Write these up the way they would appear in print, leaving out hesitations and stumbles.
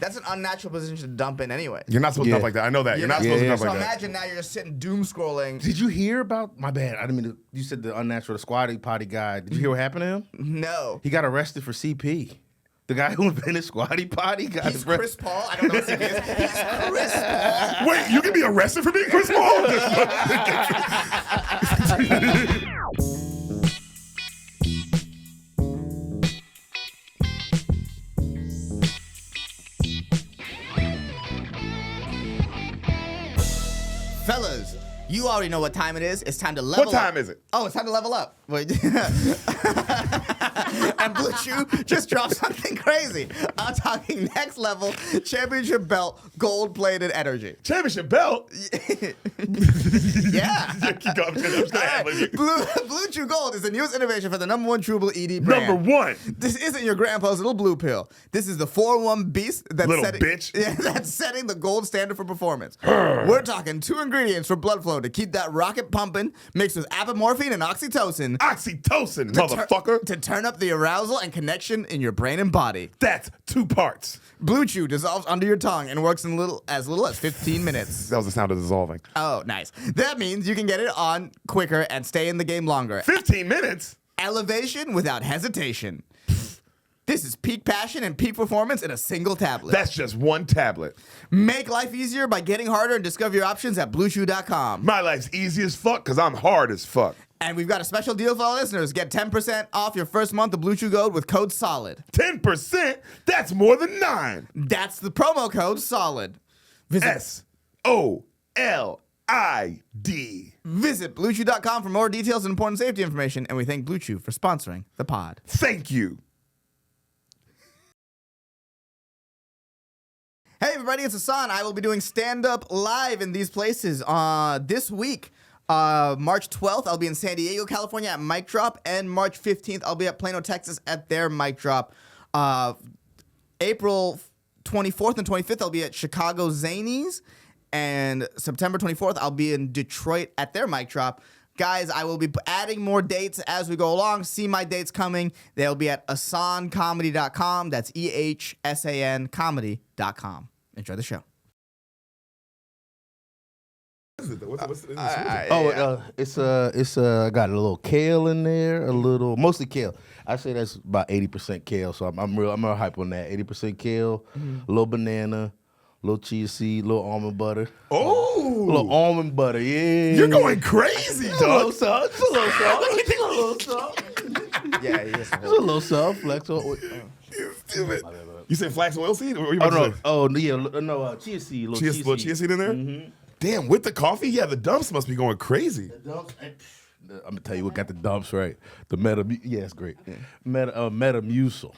That's an unnatural position to dump in anyway. You're not supposed to dump like that. I know that. You're not supposed to dump like that. So imagine now you're just sitting doom scrolling. Did you hear about, my bad, I didn't mean to, you said the unnatural, the Squatty Potty guy. Did you hear what happened to him? No. He got arrested for CP. The guy who invented Squatty Potty got He's Chris Paul. I don't know what he is. He's Chris Paul. Wait, you can be arrested for being Chris Paul? Fellas, you already know what time it is. It's time to level up. What time is it? Oh, it's time to level up. Wait. And Blue Chew just dropped something crazy. I'm talking next level, championship belt, gold-plated energy. Championship belt? Yeah. Keep going. I'm just gonna ad-lib you. Blue Chew Gold is the newest innovation for the #1 chewable ED brand. Number one. This isn't your grandpa's little blue pill. This is the 4-in-1 beast that's Little bitch. Yeah, that's setting the gold standard for performance. We're talking 2 ingredients for blood flow to keep that rocket pumping, mixed with apomorphine and oxytocin. Oxytocin, motherfucker. To turn up the arousal and connection in your brain and body. That's 2 parts. Blue Chew dissolves under your tongue and works in as little as 15 minutes. That was the sound of dissolving. Oh, nice. That means you can get it on quicker and stay in the game longer. 15 minutes? Elevation without hesitation. This is peak passion and peak performance in a single tablet. That's just 1 tablet. Make life easier by getting harder and discover your options at BlueChew.com. My life's easy as fuck because I'm hard as fuck. And we've got a special deal for our listeners. Get 10% off your first month of Blue Chew Gold with code SOLID. 10%? That's more than 9. That's the promo code SOLID. SOLID. Visit BlueChew.com for more details and important safety information. And we thank Blue Chew for sponsoring the pod. Thank you. Hey everybody, it's Ehsan. I will be doing stand-up live in these places this week. March 12th, I'll be in San Diego, California at Mic Drop, and March 15th, I'll be at Plano, Texas at their Mic Drop. April 24th and 25th, I'll be at Chicago Zanies, and September 24th, I'll be in Detroit at their Mic Drop. Guys, I will be adding more dates as we go along. See my dates coming. They'll be at ehsancomedy.com. That's EHSAN comedy.com. Enjoy the show. It's I got a little kale in there, mostly kale. I say that's about 80% kale, so I'm real hype on that. 80% kale, a little banana, a little chia seed, a little almond butter. Oh, a little almond butter, yeah. You're going crazy, dog. A little salt, a little salt. Yeah, yes. A little salt, flex oil. You said flax oil seed? Or chia seed. Little chia seed in there? Mm-hmm. Damn, with the coffee? Yeah, the dumps must be going crazy. I'm gonna tell you what got the dumps right. The it's great. Yeah. Metamucil.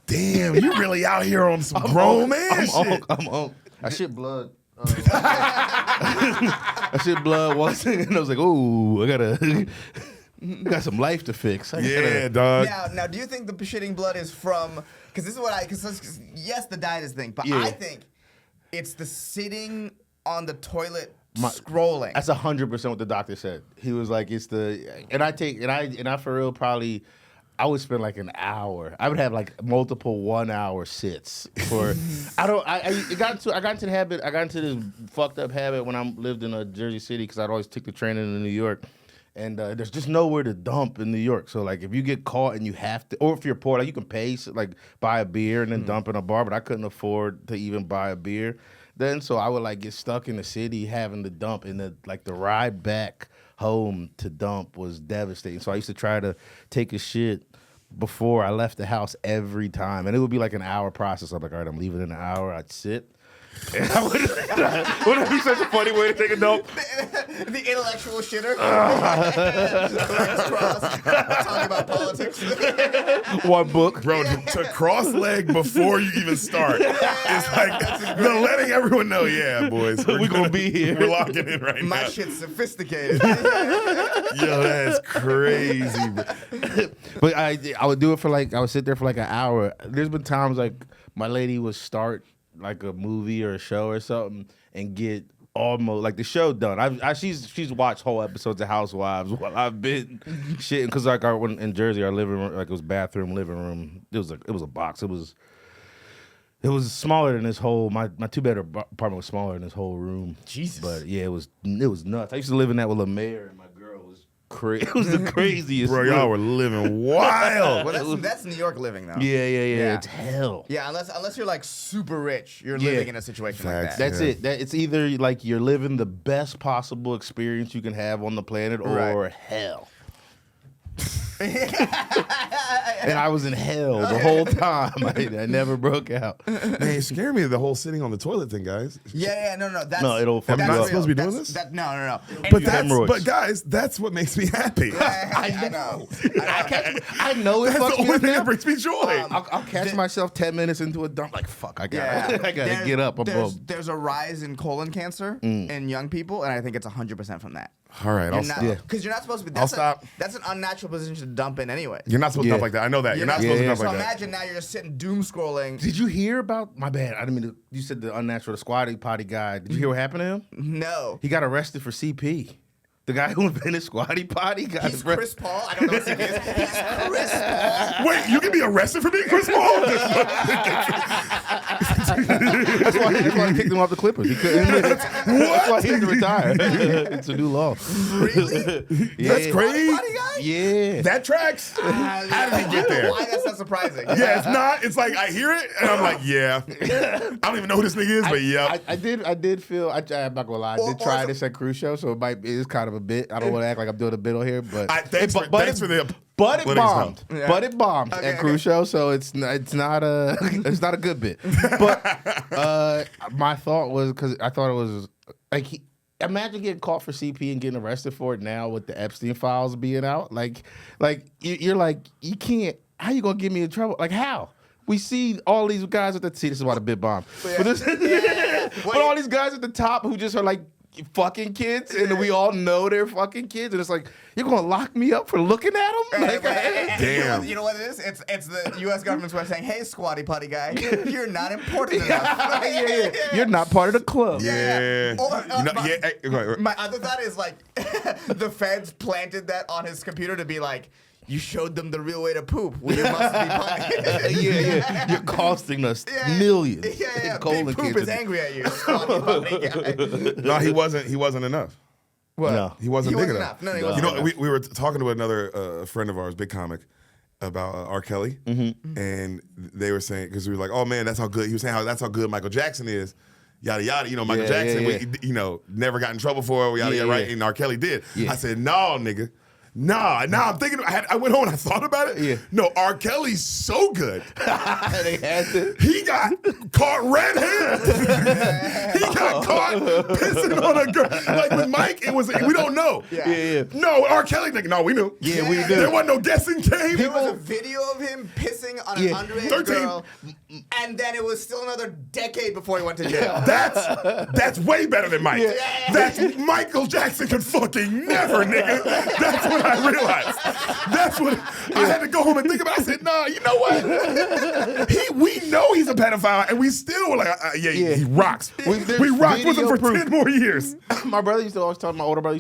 Damn, you really out here on some grown man shit. I'm on. I shit blood. I shit blood once, and I was like, "Ooh, I got some life to fix." Dog. Now, do you think the shitting blood is from? Because this is what because yes, the diet is the thing, but I think it's the sitting on the toilet scrolling. That's 100% what the doctor said. He was like, "It's the," and I for real probably. I would spend like an hour. I would have like multiple 1-hour sits for. I got into the habit. I got into this fucked up habit when I lived in Jersey City because I'd always take the train into New York, and there's just nowhere to dump in New York. So like if you get caught and you have to, or if you're poor, like you can pay like buy a beer and then dump in a bar, but I couldn't afford to even buy a beer then. So I would like get stuck in the city having to dump, and the ride back home to dump was devastating. So I used to try to take a shit before I left the house every time. And it would be like an hour process. I'm like, all right, I'm leaving in an hour. I'd sit. And wouldn't it be such a funny way to take a dump? The intellectual shitter. Legs crossed. Talking about politics. One book. Bro, to cross-leg before you even start. It's like the letting everyone know, yeah, boys. We're going to be here. We're locking in right now. My shit's sophisticated. Yo, that's crazy, bro. But I would do it for I would sit there for like an hour. There's been times like my lady would start like a movie or a show or something and get almost like the show done. She's watched whole episodes of Housewives while I've been shitting because like in Jersey our living room, like it was bathroom, living room. It was a box. It was It was smaller than this whole. My two-bedroom apartment was smaller than this whole room. Jesus. But yeah, it was nuts. I used to live in that with a mayor, and my girl was crazy. It was the craziest. Bro, y'all were living wild. Well, that's New York living though. Yeah. It's hell. Yeah, unless you're like super rich, you're living in a situation like Facts. that. That's it. It's either like you're living the best possible experience you can have on the planet, or hell. And I was in hell the whole time. I never broke out. Man, it scared me the whole sitting on the toilet thing, guys. No. That's, No, it'll fuck Am I you not up. supposed to be doing this? No. But guys, that's what makes me happy. I know. I know it That's fucks the me only up thing now. that brings me joy. I'll catch myself 10 minutes into a dump like, fuck, I gotta get up. There's a rise in colon cancer in young people, and I think it's 100% from that. All right, I'll stop. Because you're not supposed to be. I'll stop. That's an unnatural position to dump in anyway. You're not supposed to dump like that. I know that. You're not supposed to dump So like that. imagine now you're just sitting doom scrolling. Did you hear about, my bad, I didn't mean to, you said the unnatural, the Squatty Potty guy. Did you hear what happened to him? No. He got arrested for CP. The guy who invented Squatty Potty got He's Chris Paul. I don't know what he is. He's Chris Paul. Wait, you can be arrested for being Chris Paul? That's why they kicked him off the Clippers. He couldn't. That's why he had to retire. It's a new law. Really? That's crazy. Body guy? Yeah. That tracks. How did he get there? Why that's not surprising? Yeah, it's not. It's like I hear it and I'm like, yeah. I don't even know who this nigga is, but yeah. I did feel. I'm not gonna lie. I did try this at Cruise Show, so it's kind of a bit. I don't want to act like I'm doing a bit on here, but Thanks for the. But it letting us bombed. know. Yeah. But it bombed at Cruise Show, so it's not a it's not a good bit. But my thought was, because I thought it was like imagine getting caught for CP and getting arrested for it now with the Epstein files being out. Like you're like, you can't. How you gonna get me in trouble? Like how? We see all these guys at the this is about a bit bomb. But all these guys at the top who just are like fucking kids, and we all know they're fucking kids, and it's like, you're gonna lock me up for looking at them? Like, damn. You know what it is? It's the U.S. government's way of saying, "Hey, Squatty Potty guy, you're not important enough. You're not part of the club." Yeah. My other thought is like, the feds planted that on his computer to be like, you showed them the real way to poop. Well, you must be punished. Yeah. You're costing us millions. Yeah. Colon Big poop cancer. is angry at you, Squatty Potty guy. No, he wasn't enough. What? No. He wasn't big enough. No, he You wasn't know, enough. we were talking to another friend of ours, big comic, about R. Kelly, and they were saying, because we were like, oh man, that's how good. He was saying that's how good Michael Jackson is. Yada yada. You know, Michael Jackson, we never got in trouble for it. Yada yada. Right, and R. Kelly did. I said, no, nigga. Nah, now I'm thinking. I went home and I thought about it. Yeah. No, R. Kelly's so good. They had to. He got caught red-handed. He got caught pissing on a girl. Like with Mike, it was we don't know. Yeah. No, R. Kelly, no, we knew. Yeah, we knew. There wasn't no guessing game. There was a video of him pissing on an underage 13. girl, and then it was still another decade before he went to jail. That's way better than Mike. Yeah. That's Michael Jackson could fucking never, nigga. That's what I realized. That's what I had to go home and think about. I said, nah, you know what? We know he's a pedophile, and we still were like, he rocks. We rocked with him for 10 more years. My older brother used to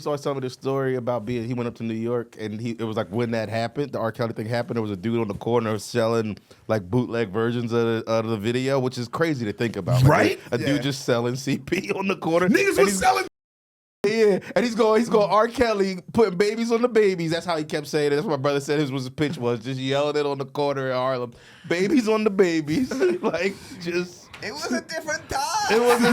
always tell me this story about he went up to New York, and it was like when that happened, the R. Kelly thing happened, there was a dude on the corner selling like bootleg versions of the video, which is crazy to think about. Like, Right? A dude just selling CP on the corner. Niggas was selling. Yeah, and he's going R. Kelly putting babies on the babies. That's how he kept saying it. That's what my brother said his pitch was, just yelling it on the corner in Harlem. Babies on the babies. Like, just... It was a different time. It was a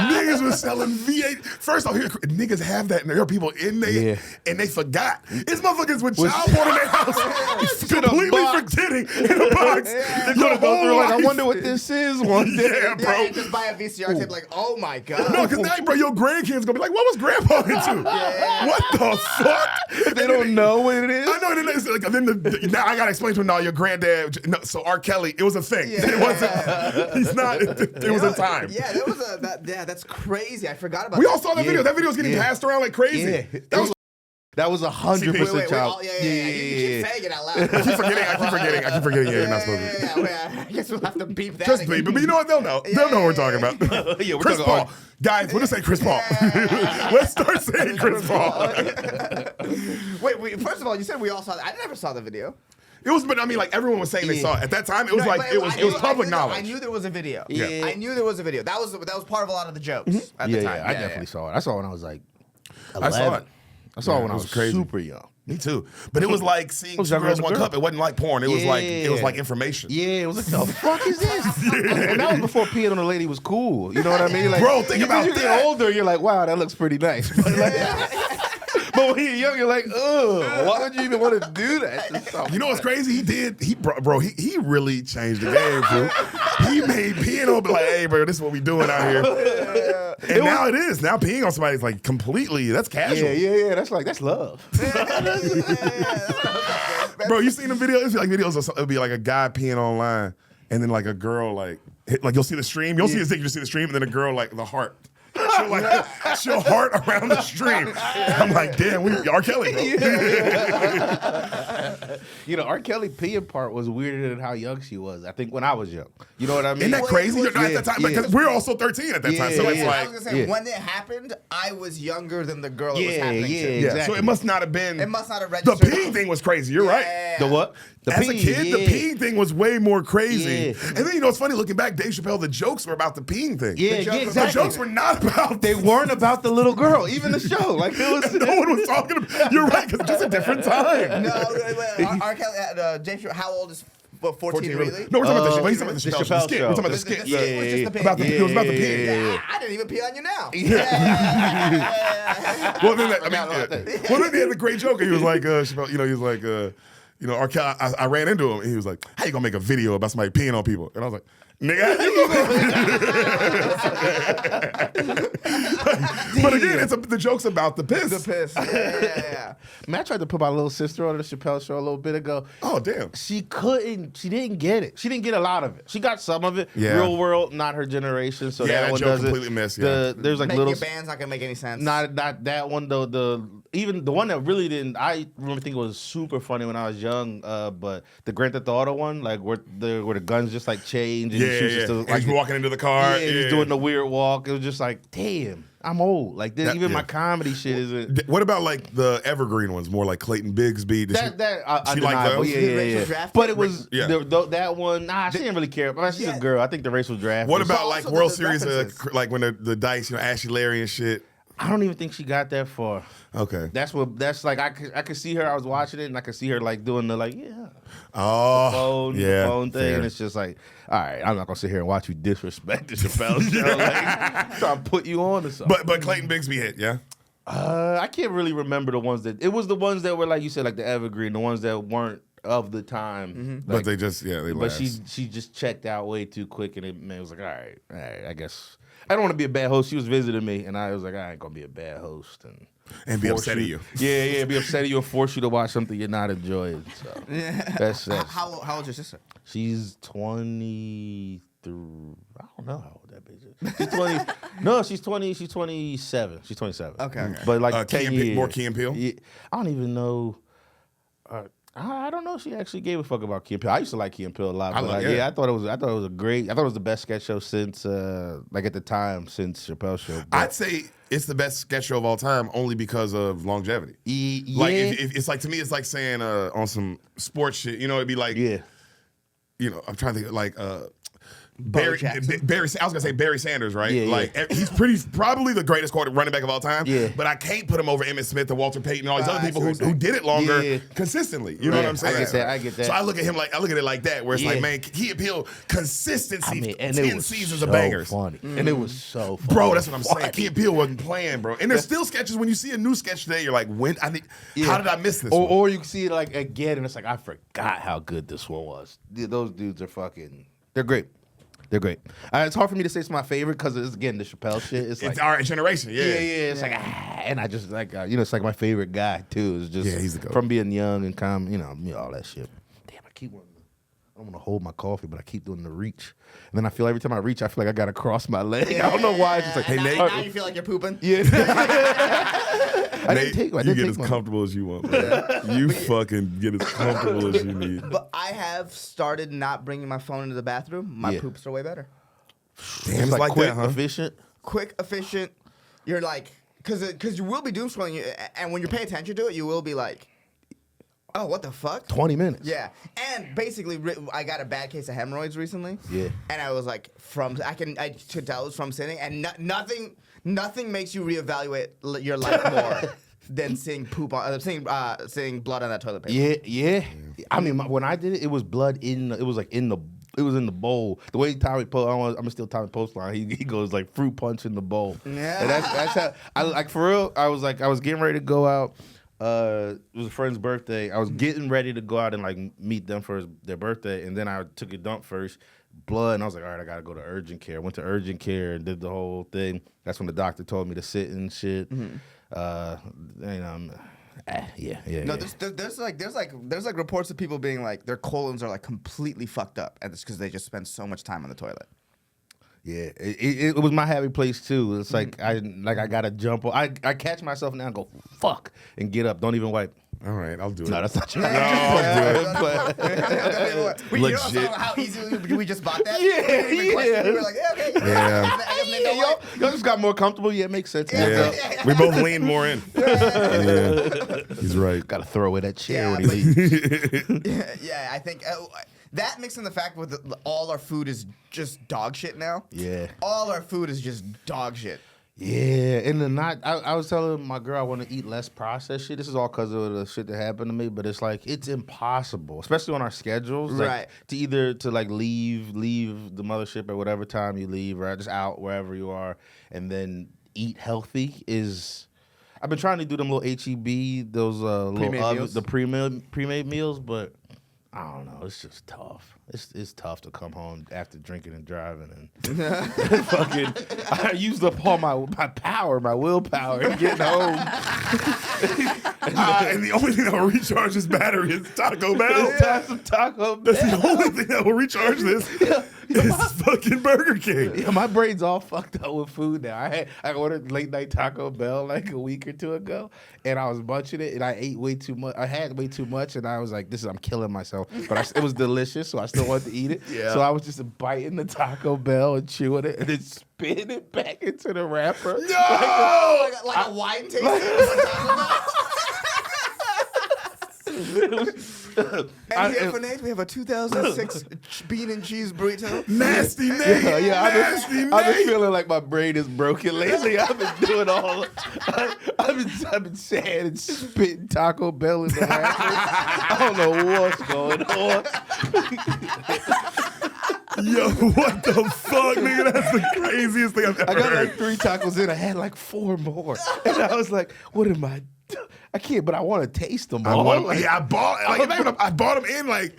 Niggas was selling V8. First off, here, niggas have that, and there are people in there, and they forgot. It's motherfuckers with child porn in their house, completely forgetting in a box. They're gonna go through like, I wonder what this is one day. Yeah, bro. Yeah, just buy a VCR tape like, oh my God. No, because now, bro, your grandkids gonna be like, what was grandpa into? What the fuck? They don't know what it is. I know, and then now I gotta explain to them, no, your granddad, no, so R. Kelly, it was a thing. It wasn't. He's not. It was a time. Yeah, there was that's crazy. I forgot about We that. all saw that video. That video was getting passed around like crazy. Yeah. That was 100% child. You keep saying it out loud. I keep forgetting. Yeah, you're not supposed to. I guess we'll have to beep that. Just again. bleep it. But you know what? They'll know. They'll know what we're talking about. Yeah, we're Chris talking Paul. Guys, we're going to say Chris Paul. Let's start saying Chris Paul. Wait, first of all, you said we all saw that. I never saw the video. It was, but I mean, like everyone was saying they Yeah. saw it at that time. It was No, like but it was public knowledge. I knew there was a video. Yeah. I knew there was a video. That was part of a lot of the jokes at the time. I definitely saw it. I saw it when I was like 11. I saw it. I saw it when it I was was crazy. super young. Me too. But it was like seeing was Two younger Girls, than One a Cup. girl. It wasn't like porn. It was like information. Yeah, it was like, the fuck is this? And that was before peeing on a lady was cool. You know what I mean? Like, Bro, think about you that. get older, you're like, wow, that looks pretty nice. But, but when you're young, you're like, ugh, why would you even want to do that? It's so You know what's crazy? He really changed the game, bro. He made peeing on, like, hey, bro, this is what we doing out here. And now it is. Now peeing on somebody is like completely, that's casual. Yeah. That's love. Bro, you seen the video? It's like videos of, it'll be like a guy peeing online and then like a girl like you'll see the stream. You'll see his thing, you'll see the stream, and then a girl like the heart. She'll heart around the stream. I'm like, damn, we R. Kelly, bro. You know, R. Kelly peeing part was weirder than how young she was. I think when I was young. You know what I mean? Isn't that crazy? Yeah, At that time, because we're also 13 at that time. So it's I like, was gonna say when it happened, I was younger than the girl it was happening to. yeah. exactly. So it must not have been. It must not have The registered. peeing thing was crazy. You're right. Yeah. The what? The As a peeing, kid, the peeing thing was way more crazy. Yeah. And then, you know, it's funny looking back, Dave Chappelle, the jokes were about the peeing thing. Yeah, jokes- exactly. The jokes were not about. They weren't about the little girl, even the show. Like it was. No one was talking about. You're right, because it's just a different time. No, R. Kelly, James, how old is 14 really? No, we're talking about the, The he's talking about the Chappelle Chappelle skit. show. We're talking about the The skit. skit was just the About the, peeing. it was about the Yeah. peeing. Yeah, I didn't even pee on you now. Well, then, he had the great joke. He was like, Chappelle, he was like, R. Kelly, I ran into him, and he was like, how you gonna make a video about somebody peeing on people? And I was like, nigga, how you gonna... But again, the joke's about the piss. The piss. Yeah. Man, I tried to put my little sister on the Chappelle show a little bit ago. Oh, damn. She didn't get it. She didn't get a lot of it. She got some of it. Yeah. Real world, not her generation. So Yeah, that that one joke does completely it. missed, yeah. There's like Making little. your band's not gonna make any sense. Not that one though. Even the one that really didn't. I remember thinking it was super funny when I was young. But the Grand Theft Auto one, like where the guns just like change and he shoots Yeah. just to, And like he's walking into the car. yeah, he's doing the weird walk. It was just like, damn, I'm old. Like this, even my comedy shit isn't. What about like the evergreen ones, more like Clayton Bigsby? She like undeniable. those? Yeah, Did Rachel yeah. draft But it? it was Yeah. that one. Nah, she didn't really care. I mean, she's Yeah. a girl. I think the race was drafted. What But about also like the World Series, references. like when the dice, Ashley Larry and shit? I don't even think she got that far. Okay. That's like I could see her. I was watching it and I could see her like doing the Oh, the phone thing, fair. and it's just like, all right, I'm not gonna sit here and watch you disrespect the Chappelle show. Like, trying to put you on or something. But Clayton Bigsby hit, yeah. I can't really remember the ones that. It was the ones that were like you said, like the evergreen, the ones that weren't of the time. But Like, they just they but last. she just checked out way too quick, and it was like, all right, I guess I don't want to be a bad host. She was visiting me, and I was like, I ain't gonna be a bad host And be force upset at you. Yeah, be upset at you and force you to watch something you're not enjoying. So that's How old's your sister? she's 23. I don't know how old that bitch is. She's 20. No, she's 20. She's 27. She's 27. Okay. But like Key 10 and Peele- years. more Key and Peele? Yeah, I don't even know. I don't know if she actually gave a fuck about Key and Peele. I used to like Key and Peele a lot. But I thought it was a great. I thought it was the best sketch show since like at the time since Chappelle show. But I'd say it's the best sketch show of all time, only because of longevity. yeah. Like if it's like, to me, it's like saying on some sports shit. It'd be like, yeah. I'm trying to think like Bo Barry. Jackson. I was gonna say Barry Sanders, right? Yeah, like yeah. he's probably the greatest running back of all time. Yeah. But I can't put him over Emmitt Smith and Walter Payton and all these other I people see what you're who saying. did it longer Yeah. consistently. You know what I'm saying? I get that. So I look at him like it like that, where it's like, Yeah. man, Key and Peele consistency, and 10 it was seasons so of bangers. funny, and it was so funny. Bro, that's what I'm saying. Key and Peele wasn't playing, bro. And there's still sketches. When you see a new sketch today, you're like, how did I miss this? one? Or you can see it like again, and it's like I forgot how good this one was. Those dudes are fucking. They're great. They're great. It's hard for me to say it's my favorite because it's again the Chappelle shit. It's like our generation, yeah. It's like and I just like it's like my favorite guy too. It's just He's the GOAT. from being young and calm, all that shit. Damn, I don't want to hold my coffee, but I keep doing the reach, and then I feel every time I reach, I feel like I gotta cross my leg. I don't know why. It's just like, Hey, Nate. now you feel like you're pooping. yeah. I Nate, didn't you take get as my- comfortable as you want, man. You fucking get as comfortable as you need. But I have started not bringing my phone into the bathroom. My Yeah. poops are way better. Damn, It's it's like quick, that, huh? efficient. Quick, efficient. You're like, because you will be doom scrolling, and when you pay attention to it, you will be like, Oh, what the fuck? 20 minutes. Yeah, and basically, I got a bad case of hemorrhoids recently. Yeah. And I was like, I could tell it was from sitting, and nothing makes you reevaluate your life more than seeing poop on, seeing blood on that toilet paper. Yeah. I mean, when I did it, it was blood it was in the bowl. The way Tommy Post, I'm gonna steal Tommy Post line. He goes like fruit punch in the bowl. Yeah. And that's how I like for real. I was getting ready to go out. It was a friend's birthday. I was getting ready to go out and like meet them for their birthday, and then I took a dump first, blood, and I was like, all right, I gotta go to urgent care. I went to urgent care and did the whole thing. That's when the doctor told me to sit and shit. Mm-hmm. No, there's like reports of people being like their colons are like completely fucked up, and it's because they just spend so much time on the toilet. Yeah, it was my happy place too. It's like I gotta jump. I catch myself now and go fuck and get up. Don't even wipe. All right, I'll do it. No, that's not true. No, I'll do it. You know how easy we just bought that? Yeah. We were like, okay. Yeah. Y'all just got more comfortable. Yeah, it makes sense. Yeah. We both leaned more in. Yeah. He's right. Gotta throw away that chair Yeah, when he leaves. Yeah, I think that mixed in the fact with all our food is just dog shit now. Yeah. All our food is just dog shit. Yeah, and I was telling my girl I want to eat less processed shit. This is all because of the shit that happened to me, but it's like it's impossible, especially on our schedules, like, right? To either to like leave the mothership at whatever time you leave, right? Just out wherever you are, and then eat healthy is. I've been trying to do them little HEB, those pre-made meals, but I don't know. It's just tough. It's tough to come home after drinking and driving and fucking. I used up all my willpower in getting home. And the only thing that will recharge this battery is Taco Bell. That's the only thing that will recharge this. Is fucking Burger King. Yeah, my brain's all fucked up with food now. I ordered late night Taco Bell like a week or two ago, and I was munching it, and I ate way too much. I had way too much, and I was like, I'm killing myself. But it was delicious, so I still wanted to eat it. Yeah. So I was just biting the Taco Bell and chewing it, and then spitting it back into the wrapper. No! Like a wine tasting. And here for Nate, we have a 2006 bean and cheese burrito. Nasty Nate. Nasty Nate. I've been feeling like my brain is broken lately. I've been doing all. I've been saying and spitting Taco Bell in the wrapper. I don't know what's going on. Yo, what the fuck, nigga? That's the craziest thing I've ever heard. I got like 3 tacos in. I had like 4 more, and I was like, "What am I?" I can't, but I want to taste them all. I bought them in like,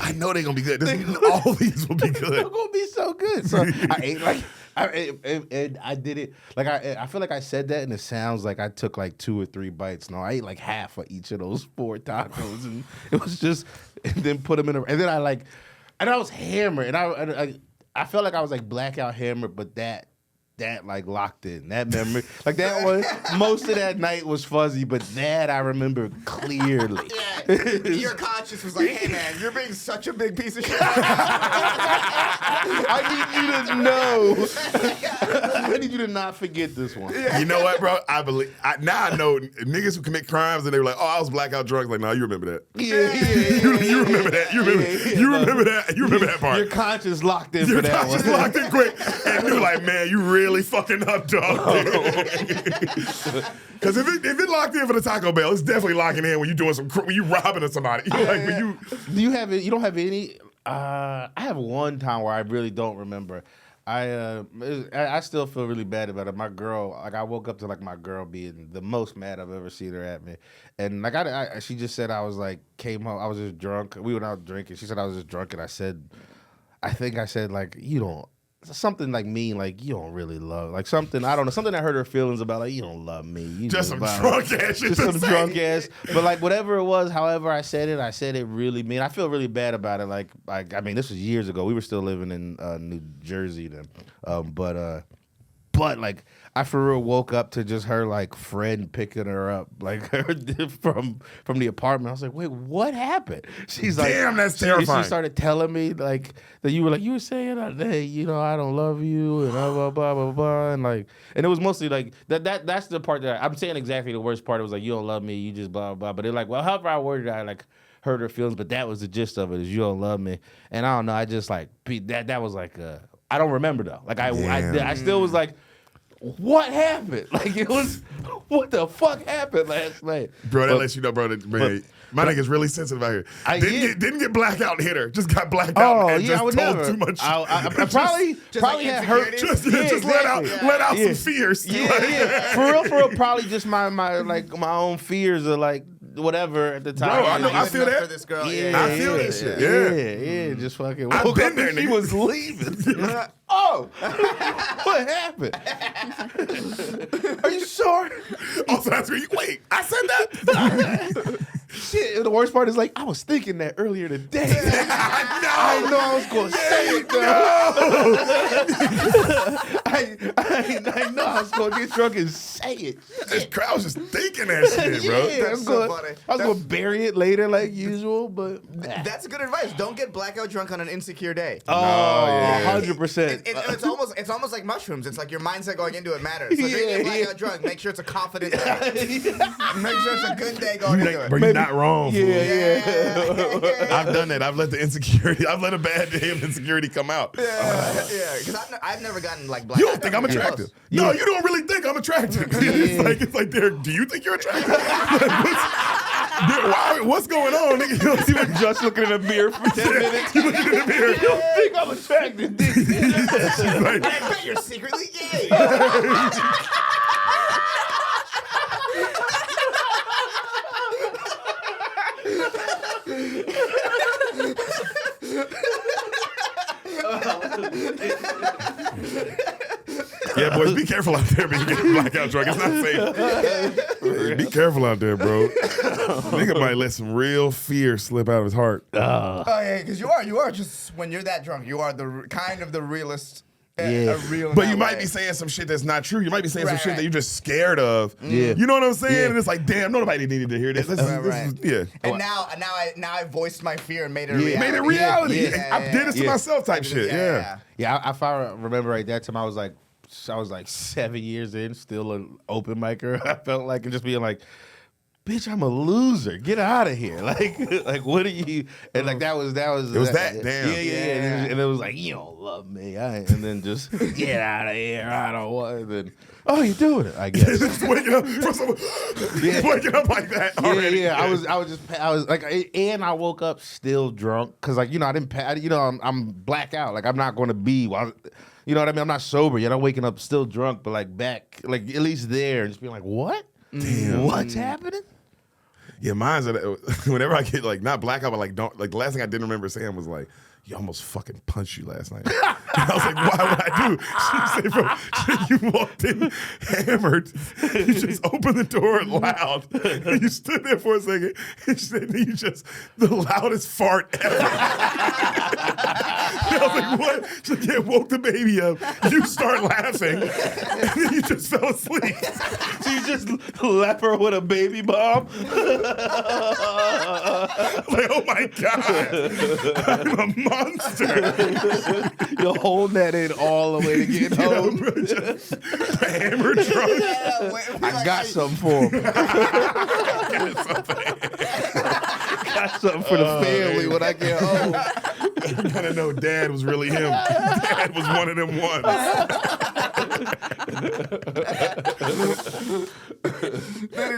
I know they're gonna be good. All these will be good. They're gonna be so good. So I ate and I did it like I feel like I said that and it sounds like I took like 2 or 3 bites. No, I ate like half of each of those 4 tacos, and it was just, and then put them in and then I was hammered, and I felt like I was like blackout hammered, but that like locked in that memory, like that one. Most of that night was fuzzy, but that I remember clearly. Yeah, your conscience was like, "Hey man, you're being such a big piece of shit." I need you to know. I need you to not forget this one. You know what, bro? Now I know niggas who commit crimes and they were like, "Oh, I was blackout drunk." Like, no, you remember that? Yeah. You remember that? You remember that? You remember that part? Your conscience locked in Your for that one. Your conscience locked in quick, and you were like, "Man, you really fucking up, dog." Because if it locked in for the Taco Bell, it's definitely locking in when you doing when you robbing somebody. Like when you. Do you have it? You don't have any. I have one time where I really don't remember. I still feel really bad about it. My girl, like I woke up to like my girl being the most mad I've ever seen her at me, and like she just said I was like came home. I was just drunk. We went out drinking. She said I was just drunk, and I think I said like you don't. Something like mean, like you don't really love, like something I don't know, something that hurt her feelings about, like you don't love me. You just some drunk ass shit. Just some drunk ass. But like whatever it was, however I said it really mean. I feel really bad about it. Like I mean, this was years ago. We were still living in New Jersey then, but But like I for real woke up to just her like friend picking her up like from the apartment. I was like, wait, what happened? She's like, damn, that's she terrifying. started telling me like that you were saying that, hey, you know, I don't love you and blah blah blah blah blah, and like, and it was mostly like that's the part that I'm saying exactly the worst part. It was like, you don't love me, you just blah blah. But they're like, well, however I worded it, I like hurt her feelings, but that was the gist of it, is you don't love me. And I don't know, I just like that was like I don't remember though. Like I still was like, what happened? Like it was, what the fuck happened last night? Bro, that lets you know, bro. My nigga's really sensitive out here. Didn't get blackout and hit her. Just got blacked out and just told too much. I probably like had hurt. Just let out some fears. Yeah. For real, probably just my own fears of like whatever at the time. Bro, I know, I feel that. For this girl. I feel that shit. Yeah, just fucking. I've been there, She nigga. was leaving. Oh, what happened? Are you sure? Also, that's where you wait. I said that. Shit, the worst part is like I was thinking that earlier today. I know I was going to say it though. I know I was going to get drunk and say it. This crowd was just thinking that shit, bro. Yeah, That's so funny. I was going to bury it later like usual, but That's good advice. Don't get blackout drunk on an insecure day. 100%. It's almost like mushrooms. It's like your mindset going into it matters. So if you're getting blackout drunk, make sure it's a confident day. Make sure it's a good day going into it. Bro, you're not wrong. fool. Yeah. I've done that. I've let a bad day of insecurity come out. Yeah, because I've never gotten like blackout. You don't think I'm attractive? No, you don't really think I'm attractive. It's like, Derek, do you think you're attractive? What's going on? Nigga? You were just looking in the mirror for 10 minutes. You looking in the mirror. You don't think I'm attractive, did you? Like, I bet you're secretly gay. yeah, boys, be careful out there when you get blackout drunk. It's not safe. Be careful out there, bro. Nigga might let some real fear slip out of his heart. Oh yeah, because you are just when you're that drunk, you are the kind of the realist. Yeah. But you might be saying some shit that's not true. You might be saying some shit that you're just scared of. Yeah. You know what I'm saying? Yeah. And it's like, damn, nobody needed to hear this. Yeah. And now I voiced my fear and made it a reality. Made it reality. Yeah. I did this to myself type shit. Yeah. Yeah, if I remember right, that time I was like 7 years in, still an open micer. I felt like, and just being like, bitch, I'm a loser. Get out of here. Like what are you? And like that was. It was that. Damn. Yeah. And it was like, you don't love me. And then just get out of here. I don't want. And then, oh, you're doing it. I guess. Just waking up from someone. Waking up like that already. Yeah. I was like, and I woke up still drunk because like I didn't. I'm blackout. Like I'm not going to be. You know what I mean? I'm not sober yet. I'm waking up still drunk, but like back, like at least there, and just being like, what? Damn. What's happening? Yeah, mine's whenever I get like not blackout, but like don't like the last thing I didn't remember saying was like, "You almost fucking punched you last night." And I was like, "Why would I do?" She said, "Bro, you walked in hammered. You just opened the door loud. And you stood there for a second. And she said, "You just the loudest fart ever." And I was like, "What?" She said, "Yeah, woke the baby up. You start laughing, and then you just fell asleep." So you just left her with a baby bomb? Like, oh my god, I'm a monster. You're holding that in all the way to get home. Bro, just hammered drunk. I got something for him. Got something for the family when I get home. You're gonna know Dad was really him. Dad was one of them ones.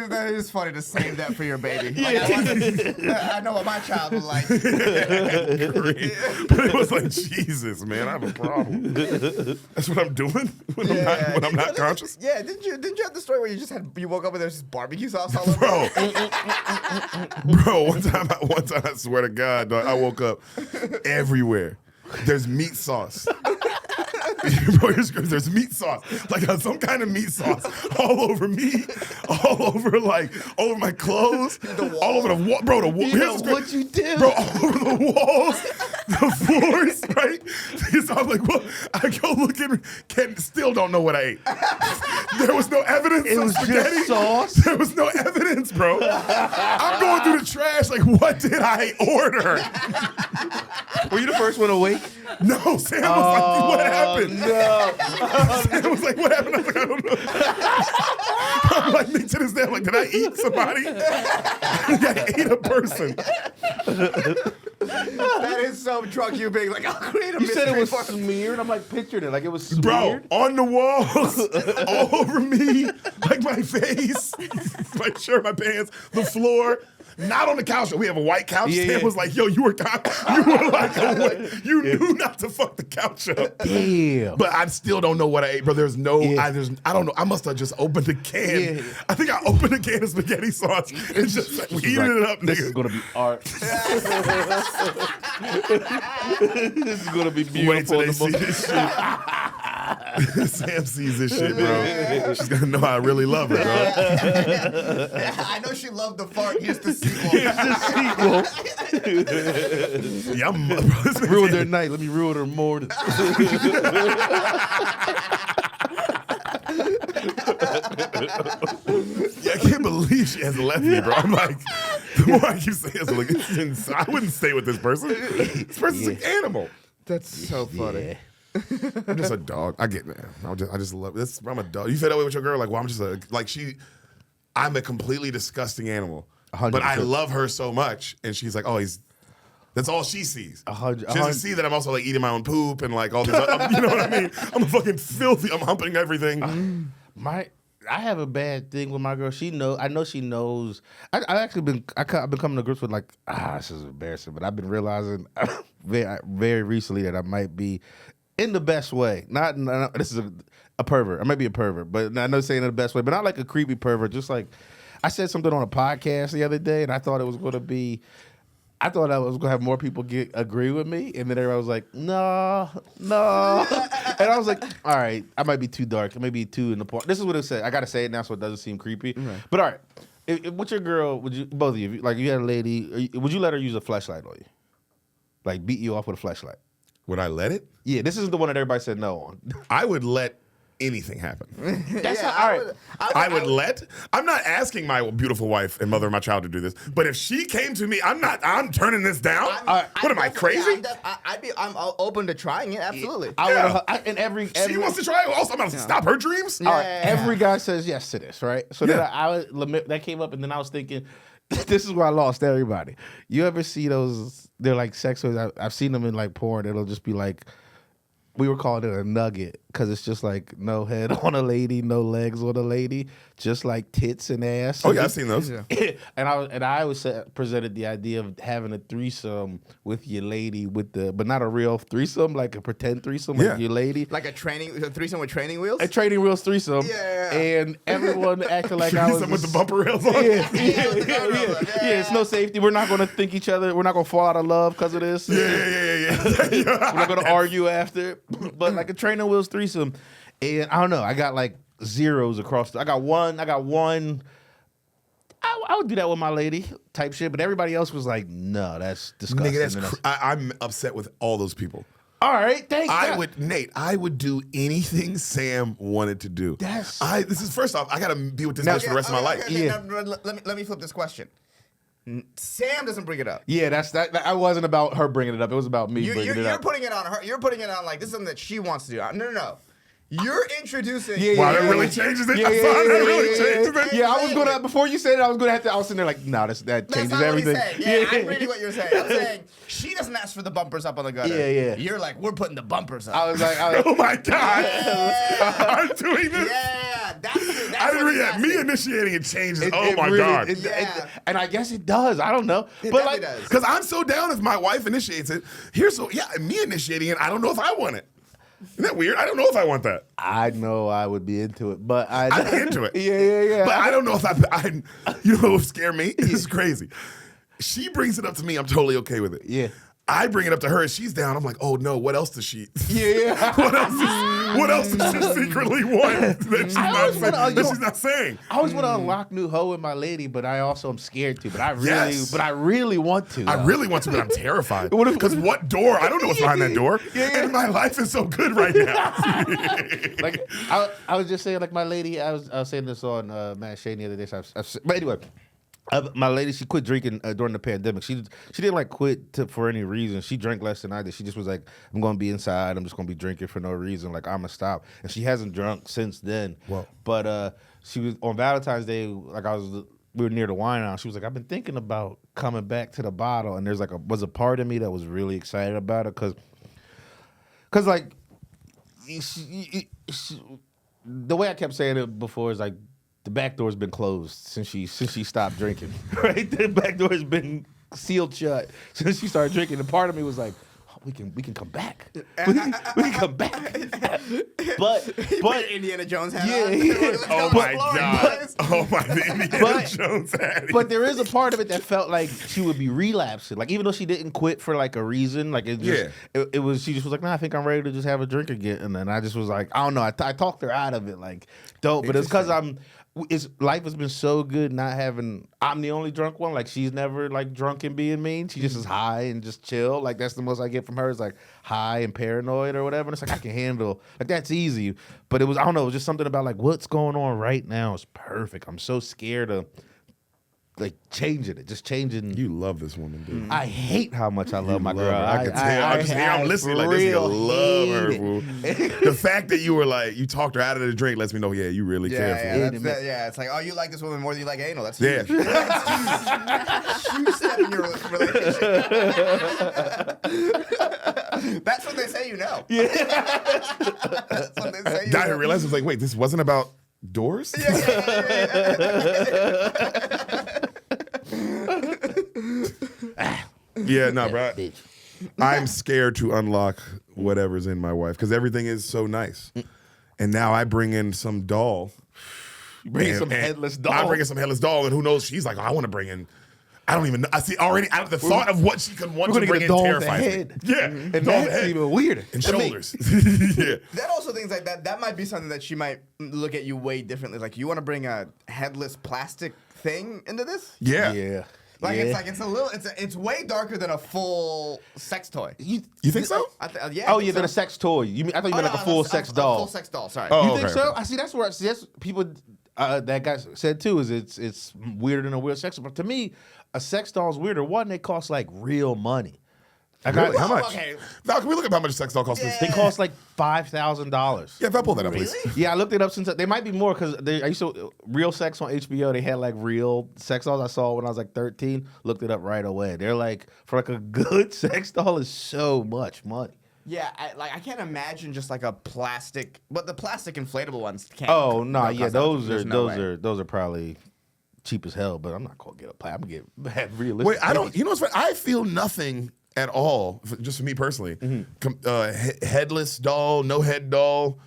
That is funny to save that for your baby. Like, I know what my child was like. But it was like, Jesus, man, I have a problem. That's what I'm doing when I'm not conscious. Yeah, didn't you have the story where you woke up and there's just barbecue sauce all over? Bro, one time I swear to God, dog, I woke up everywhere. There's meat sauce. Bro, there's meat sauce, like some kind of meat sauce, all over me, all over over my clothes, all over the wall, bro. The wall. What you do, bro? All over the walls, the floors, right? So I'm like, well, I go look at still don't know what I ate. There was no evidence It of was spaghetti. just sauce? There was no evidence, bro. I'm going through the trash like, what did I order? Were you the first one awake? No, Sam was like, what happened? No. Sam was like, what happened? I was like, I don't know. I'm like, me to this day, I'm like, did I eat somebody? I ate a person. That is so drunk. You being like, I'll create a You said it was mystery for smeared. I'm like picturing it like it was smeared. Bro, on the walls, all over me, like my face, my shirt, my pants, the floor. Not on the couch. We have a white couch. Yeah, Sam yeah. was like, "Yo, you were like, you knew not to fuck the couch up." Damn. But I still don't know what I ate, bro. There's no, I don't know. I must have just opened a can. Yeah. I think I opened a can of spaghetti sauce and just like, heated it up, This nigga. is gonna be art. This is gonna be beautiful. Wait till they in the see moment. this shit. Sam sees this shit, bro. She's gonna know I really love her, bro. I know she loved the fart. Here's the sequel. Yeah, Ruin their night. Let me ruin her morning. Yeah, I can't believe she hasn't left me, bro. I'm like, the more I keep saying it, I'm like, it's insane. I wouldn't stay with this person. This person's an animal. That's so funny. I'm just a dog. I get man. I just love this. I'm a dog. You feel that way with your girl? Like, well, I'm a completely disgusting animal. 100%. But I love her so much, and she's like, oh, that's all she sees. She doesn't see that I'm also like eating my own poop and like all these. You know what I mean? I'm a fucking filthy. I'm humping everything. I have a bad thing with my girl. I know she knows. I've been coming to grips with like, this is embarrassing, but I've been realizing very recently that I might be in the best way. Not this is a pervert. I might be a pervert, but I know saying in the best way, but not like a creepy pervert. Just like I said something on a podcast the other day, and I thought I was going to have more people agree with me, and then everybody was like, no. And I was like, all right, I might be too dark. I might be too in the part. This is what it said. I got to say it now so it doesn't seem creepy. Right. But all right, with your girl, both of you, like you had a lady, would you let her use a fleshlight on you? Like beat you off with a fleshlight? Would I let it? Yeah, this is the one that everybody said no on. I would let anything happen. That's all right. I would let. I'm not asking my beautiful wife and mother of my child to do this, but if she came to me, I'm turning this down. What am I crazy? I'm open to trying it. Absolutely. She wants to try it. Also, I'm going to stop her dreams. All right, every guy says yes to this, right? So then that came up, and then I was thinking, this is where I lost everybody. You ever see those? They're like sex toys. I've seen them in like porn. It'll just be like, we were calling it a nugget because it's just like no head on a lady, no legs on a lady, just like tits and ass. Oh yeah, I've seen those. Yeah. and I always presented the idea of having a threesome with your lady but not a real threesome, like a pretend threesome with your lady, like a threesome with training wheels. A training wheels threesome. Yeah. And everyone acted like I was with the bumper rails on. Yeah, it's no safety. We're not going to think each other. We're not going to fall out of love because of this. Yeah. We're not going to argue after. But like a training wheels threesome, and I don't know. I got like zeros across. I got one. I would do that with my lady type shit, but everybody else was like, no, that's disgusting. Nigga, I'm upset with all those people. All right, thanks. I would do anything Sam wanted to do. This is first off, I gotta be with this bitch for the rest of my life. Okay, let me flip this question. Sam doesn't bring it up. Yeah, that's that. I wasn't about her bringing it up. It was about me bringing it up. You're putting it on her. You're putting it on like this is something that she wants to do. No. You're introducing. Wow, that really changes it. That really changes it. Yeah, I was gonna before you said it, I was sitting there like, no, that changes everything. Yeah, I'm reading what you're saying. I'm saying she doesn't ask for the bumpers up on the gutter. Yeah. You're like, we're putting the bumpers up. I was like, oh my god, I'm doing this. Yeah, that's I didn't read that. Me initiating it changes. God. And I guess it does. I don't know, but like, does. Because I'm so down if my wife initiates it. Me initiating it, I don't know if I want it. Isn't that weird? I don't know if I want that. I know I would be into it, but I'd be into it. Yeah. But I don't know if I you know what would scare me? This is crazy. She brings it up to me, I'm totally okay with it. Yeah. I bring it up to her, and she's down. I'm like, oh no, what else does she? Yeah. What What else does she secretly want that she's not saying? I always want to unlock new hoe in my lady, but I also am scared to. But I really want to. I really want to, but I'm terrified. Because what door? I don't know what's behind that door. And my life is so good right now. Like I was just saying, like my lady, I was saying this on Matt Shane the other day. But anyway. My lady, she quit drinking during the pandemic. She didn't like quit for any reason. She drank less than I did. She just was like, I'm going to be inside. I'm just going to be drinking for no reason. Like, I'm going to stop. And she hasn't drunk since then. Whoa. But she was on Valentine's Day, like we were near the wine house. She was like, I've been thinking about coming back to the bottle. And there's was a part of me that was really excited about it because like, the way I kept saying it before is like, the back door's been closed since she stopped drinking. Right, the back door has been sealed shut since she started drinking. And part of me was like, oh, we can come back. We can come back. but Indiana Jones hat yeah, on. yeah. Oh my God. Oh my Indiana Jones hat. But there is a part of it that felt like she would be relapsing. Like even though she didn't quit for like a reason, like it just it was she just was like, nah, I think I'm ready to just have a drink again. And then I just was like, I don't know. I talked her out of it, like dope. But it's because life has been so good not having. I'm the only drunk one. Like she's never like drunk and being mean. She just is high and just chill. Like that's the most I get from her is like high and paranoid or whatever. And it's like I can handle. Like that's easy. But it was I don't know. It was just something about like what's going on right now is perfect. I'm so scared of like changing it, just changing. You love this woman, dude. I hate how much I love my girl. I can tell. I'm listening like this. You love her, fool. The fact that you were like, you talked her out of the drink lets me know, yeah, you really care for her. It's like, oh, you like this woman more than you like anal. That's yeah. huge step in your relationship. That's what they say, you know. Yeah. That's what they say. I didn't realize I was like, wait, this wasn't about doors? Yeah, no, bro. I'm scared to unlock whatever's in my wife because everything is so nice. And now I bring in some doll. Bring some headless doll. I'm bringing some headless doll, and who knows? She's like, oh, I want to bring in. I don't even know. I see already. The thought of what she could want to bring in terrifies me. Yeah, and that's even weirder. And shoulders. Yeah. That also things like that. That might be something that she might look at you way differently. Like, you want to bring a headless plastic thing into this? Yeah. Yeah. Like it's way darker than a full sex toy. You think so? Yeah. Oh yeah, than a sex toy. I thought you meant like a full sex doll. A full sex doll. Sorry. Oh, You think so? I see. That's where that's people. That guy said too is it's weirder than a real sex. But to me, a sex doll is weirder. One, they cost like real money. Really? How much? Okay. Val, can we look up how much a sex doll costs? Yeah. They cost like $5,000. Yeah, if I pull that up, please. Yeah, I looked it up since they might be more because I used to Real Sex on HBO. They had like real sex dolls. I saw when I was like 13. Looked it up right away. They're like for like a good sex doll is so much money. Yeah, I can't imagine just like a plastic, but the plastic inflatable ones can't. Oh no, yeah, those those are probably cheap as hell. But I'm not gonna get I'm gonna have realistic. Wait, I don't. You know what's funny? I feel nothing at all. Just for me personally, headless doll, no head doll.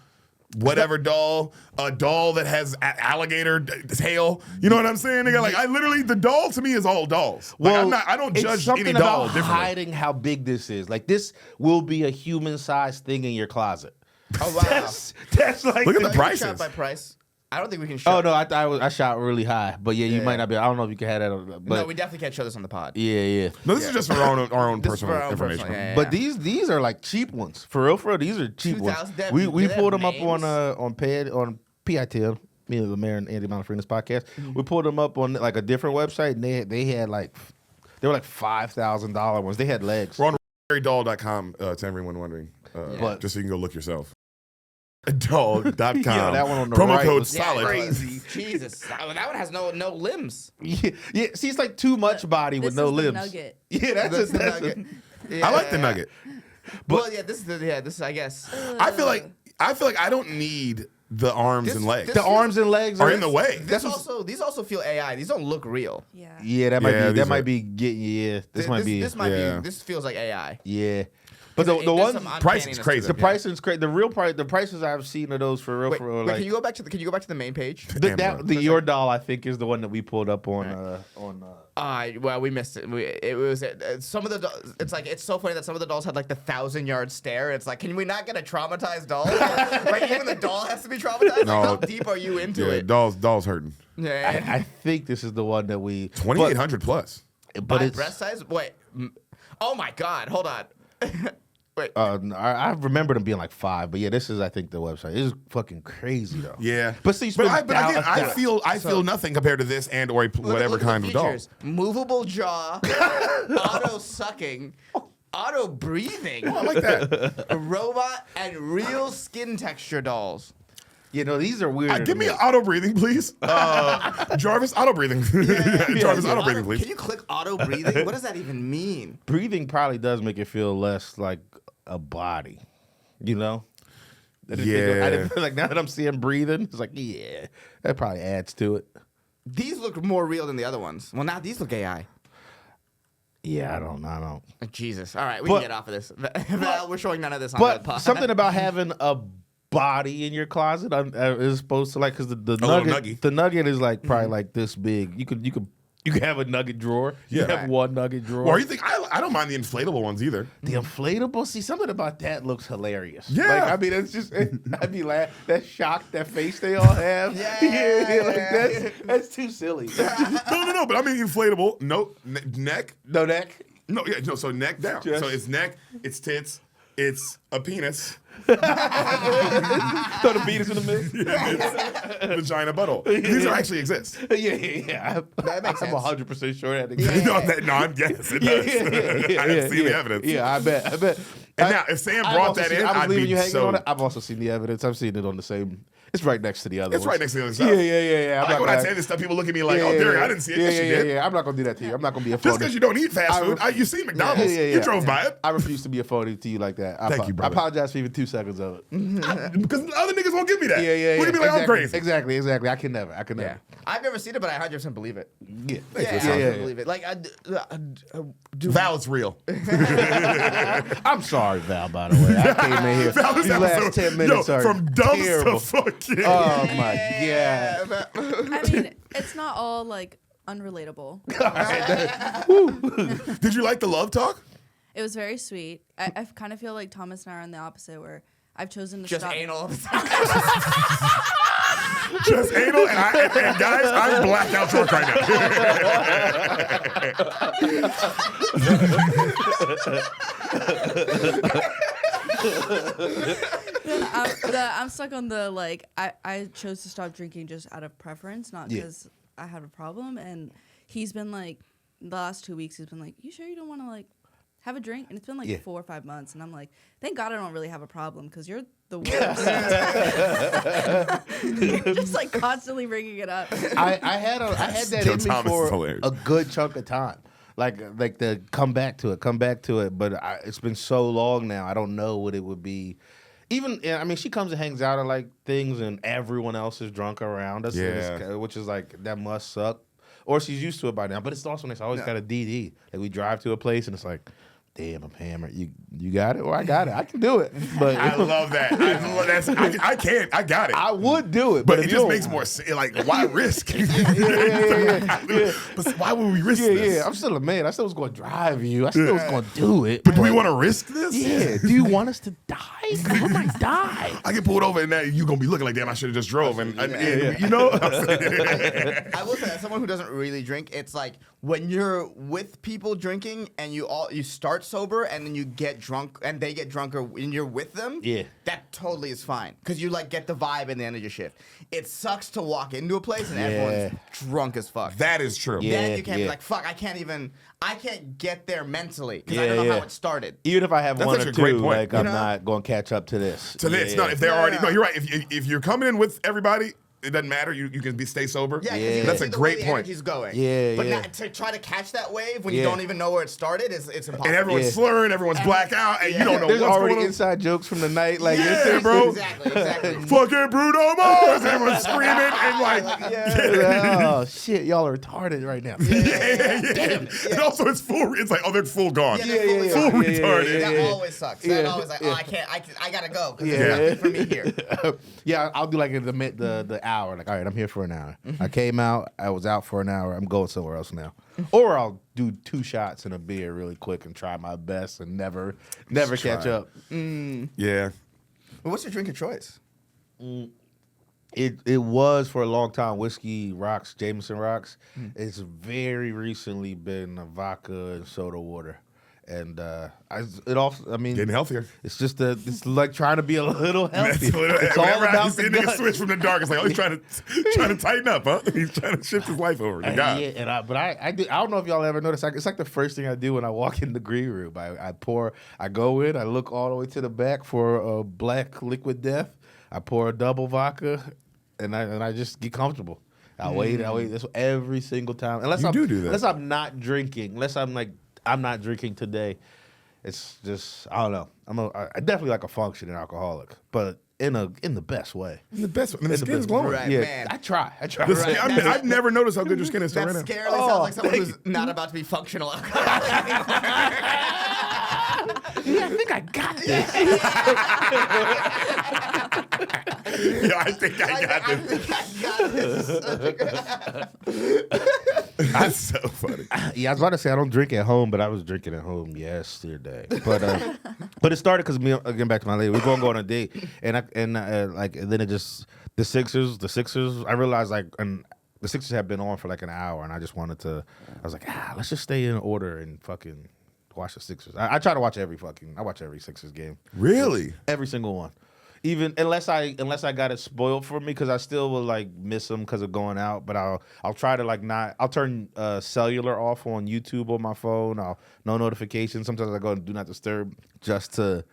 Whatever doll, a doll that has alligator tail. You know what I'm saying? Nigga, like the doll to me is all dolls. Like, Well, I don't judge something any doll about differently. hiding how big this is. Like this will be a human-sized thing in your closet. Oh wow. That's like Look at the Shot prices. by price. I don't think we can Oh show. no, I shot really high, but yeah, you Yeah. might not be. I don't know if you can have that. But No, we definitely can't show this on the pod. yeah. No, this is just for our own This is personal for our own information. personal, yeah. But these are like cheap ones for real. These are cheap ones. 2000 We do they pulled have them up names? on PITL, me and the mayor and Andy Montefiori's podcast. We pulled them up on like a different website, and they had like they were like $5,000 ones. They had legs. We're on doll.com to everyone wondering, But- just so you can go look yourself. Dog.com. Yeah, that one on the Promo right code was solid. Crazy. Jesus. That one has no limbs. Yeah. See, it's like too much body with This no is the limbs. nugget. Yeah, That's the that's nugget. I like the nugget. Well, yeah, this is I guess. I feel like I don't need the arms and legs. the arms and legs are in the way. These also feel AI. These don't look real. Yeah. Yeah, that might Yeah, be these that might be getting. Yeah, this might be. This feels like AI. Yeah. But the It does one some pricing's uncanniness crazy. to the them, price is crazy. The real price, the prices I've seen of those for real, Wait, like can you go back to the main page? your doll, I think, is the one that we pulled up on. Well, we missed it. It was some of the. It's like it's so funny that some of the dolls had like the 1,000-yard stare. It's like, can we not get a traumatized doll? Like even the doll has to be traumatized. No. Like, how deep are you into it? Dolls hurting. Yeah. I think this is the one that we 2,800 plus. but By it's breast size? Wait. Oh my God! Hold on. Wait. I remember them being like 5, but yeah, this is I think the website. It's fucking crazy though. Yeah, but see, again, I feel nothing compared to this and or whatever Look at kind the of doll. features. Movable jaw, auto sucking, auto breathing, I like that. a robot, and real skin texture dolls. You know, these are weird. Give me an auto breathing, please. Jarvis, auto breathing. Jarvis, auto breathing, please. Can you click auto breathing? What does that even mean? Breathing probably does make it feel less like a body, you know? I didn't feel like now that I'm seeing breathing, it's like, yeah, that probably adds to it. These look more real than the other ones. Well, now these look AI. Yeah, I don't. Jesus. All right, we can get off of this. Val, we're showing none of this on the But pod. something about having a body in your closet is supposed to like, because the nugget is like probably like this big. You could have a nugget drawer. You could have one nugget drawer. Or you think I don't mind the inflatable ones either. The inflatable, see, something about that looks hilarious. Yeah. Like, I mean, it's just, I'd be laughing. That shock, that face they all have. Yeah. That's too silly. No, but I mean inflatable. No, neck. No neck. No, yeah, no. So neck down. Just- So it's neck, it's tits, it's a penis, Throw the penis in the mix. vagina, butthole. These are actually exist. Yeah. That makes sense. I'm 100% sure that exists. Yes, it does. I didn't see the evidence. Yeah, I bet. And now, if Sam brought that in, I'd be so. I've also seen the evidence. I've seen it on the same. It's right next to the other. It's ones. right next to the other stuff. Yeah. I like when I say this stuff, people look at me like, "Oh, Derek, I didn't see it." Yes, you did. Yeah. I'm not gonna do that to you. I'm not gonna be a Just phony. because you don't eat fast food, you see McDonald's. You drove by it. I refuse to be a phony to you like that. Thank you, brother. I apologize for even 2 seconds of it. Because the other niggas won't give me that. Yeah. Look at me like I'm crazy. Exactly. I can never. Yeah. I've never seen it, but I 100% believe it. Yeah. I believe it. Like, Val, it's real. I'm sorry, Val. By the way, I came in here. Val, this These last episode, 10 minutes are from dumb terrible. to fucking. Oh my god. I mean, it's not all like unrelatable. Did you like the love talk? It was very sweet. I kind of feel like Thomas and I are on the opposite, where I've chosen to just stop. anal. Just anal, and guys, I'm blacked out drunk right now. I'm stuck on the like. I chose to stop drinking just out of preference, not because I had a problem. And he's been like, the last 2 weeks, he's been like, "You sure you don't want to like have a drink?" And it's been like 4 or 5 months, and I'm like, "Thank God I don't really have a problem because you're the worst." You're just like constantly bringing it up. I had that Yo, in me Thomas is for hilarious. a good chunk of time. Like the come back to it. But it's been so long now. I don't know what it would be. Even, I mean, she comes and hangs out at like things, and everyone else is drunk around us, which is like, that must suck. Or she's used to it by now. But it's also nice. I always got a DD. Like, we drive to a place, and it's like, damn, I'm hammered. You got it? Or I got it. I can do it. But I love that. I can't. I got it. I would do it. But if it you just don't- makes more sense. Like, why risk? Yeah. But why would we risk this? Yeah. I'm still a man. I still was going to drive you. I still was going to do it. But do we want to risk this? Yeah. Do you want us to die? I might die. I get pulled over and now you're going to be looking like, damn, I should have just drove. And you know? I will say, as someone who doesn't really drink, it's like when you're with people drinking and you start sober and then you get drunk and they get drunker and you're with them. Yeah. That totally is fine because you like get the vibe in the end of your shift. It sucks to walk into a place and everyone's drunk as fuck. That is true. Then you can't be Yeah. like, fuck, I can't get there mentally because I don't know how it started. Even if I have That's one actually or a great two, point. like, I'm not going to catch up to this. To this. No, if they're already, no, you're right. If you're coming in with everybody, it doesn't matter. You can stay sober. Yeah, Yeah. that's That's a great point. He's going. Yeah, but yeah. not, to try to catch that wave when you don't even know where it started it's impossible. And everyone's slurring, everyone's black out, and you don't know There's what's already going on. inside jokes from the night. Like, Yeah, bro. Exactly. Fucking Bruno Mars! Everyone's screaming and like, oh shit, y'all are retarded right now. yeah. And also, it's full. It's like, oh, they're full gone. Yeah, Full retarded. That always sucks. That always like, oh, I gotta go because there's nothing for me here. Yeah, I'll do like the hour. Like, all right, I'm here for an hour. I came out. I was out for an hour. I'm going somewhere else now. Or I'll do 2 shots and a beer really quick and try my best and never catch up. Yeah. Well, what's your drink of choice? It was for a long time whiskey rocks, Jameson rocks. It's very recently been a vodka and soda water. And Getting healthier. it's just it's like trying to be a little healthy. It's all Whenever I about see the a nigga gut. switch from the dark, it's like, oh, he's trying to tighten up, huh? He's trying to shift his life over to God. Yeah, and I don't know if y'all ever noticed. It's like the first thing I do when I walk in the green room. I go in, I look all the way to the back for a black liquid death. I pour a double vodka, and I just get comfortable. I wait. That's every single time. Unless You do that. Unless I'm not drinking. Unless I'm like, I'm not drinking today. It's just, I don't know. I definitely like a functioning alcoholic, but in the best way. The best one. And the skin's glowing. Right. Yeah, man. I try. The skin- I've never noticed how good your skin is That right now. scarily sounds like someone who's not about to be functional alcoholic anymore. Yeah, I think I got this. Yeah, I think I got this. That's so funny. Yeah, I was about to say I don't drink at home, but I was drinking at home yesterday. But it started because me again back to my lady. We're going to go on a date, and then it just the Sixers. I realized and the Sixers have been on for like an hour, and I just wanted to. I was like, let's just stay in order and fucking watch the Sixers. I try to watch I watch every Sixers game. Really? Every single one. Even unless I got it spoiled for me, because I still will like miss them because of going out. But I'll try to like not. I'll turn cellular off on YouTube on my phone. No notifications. Sometimes I go and do not disturb just to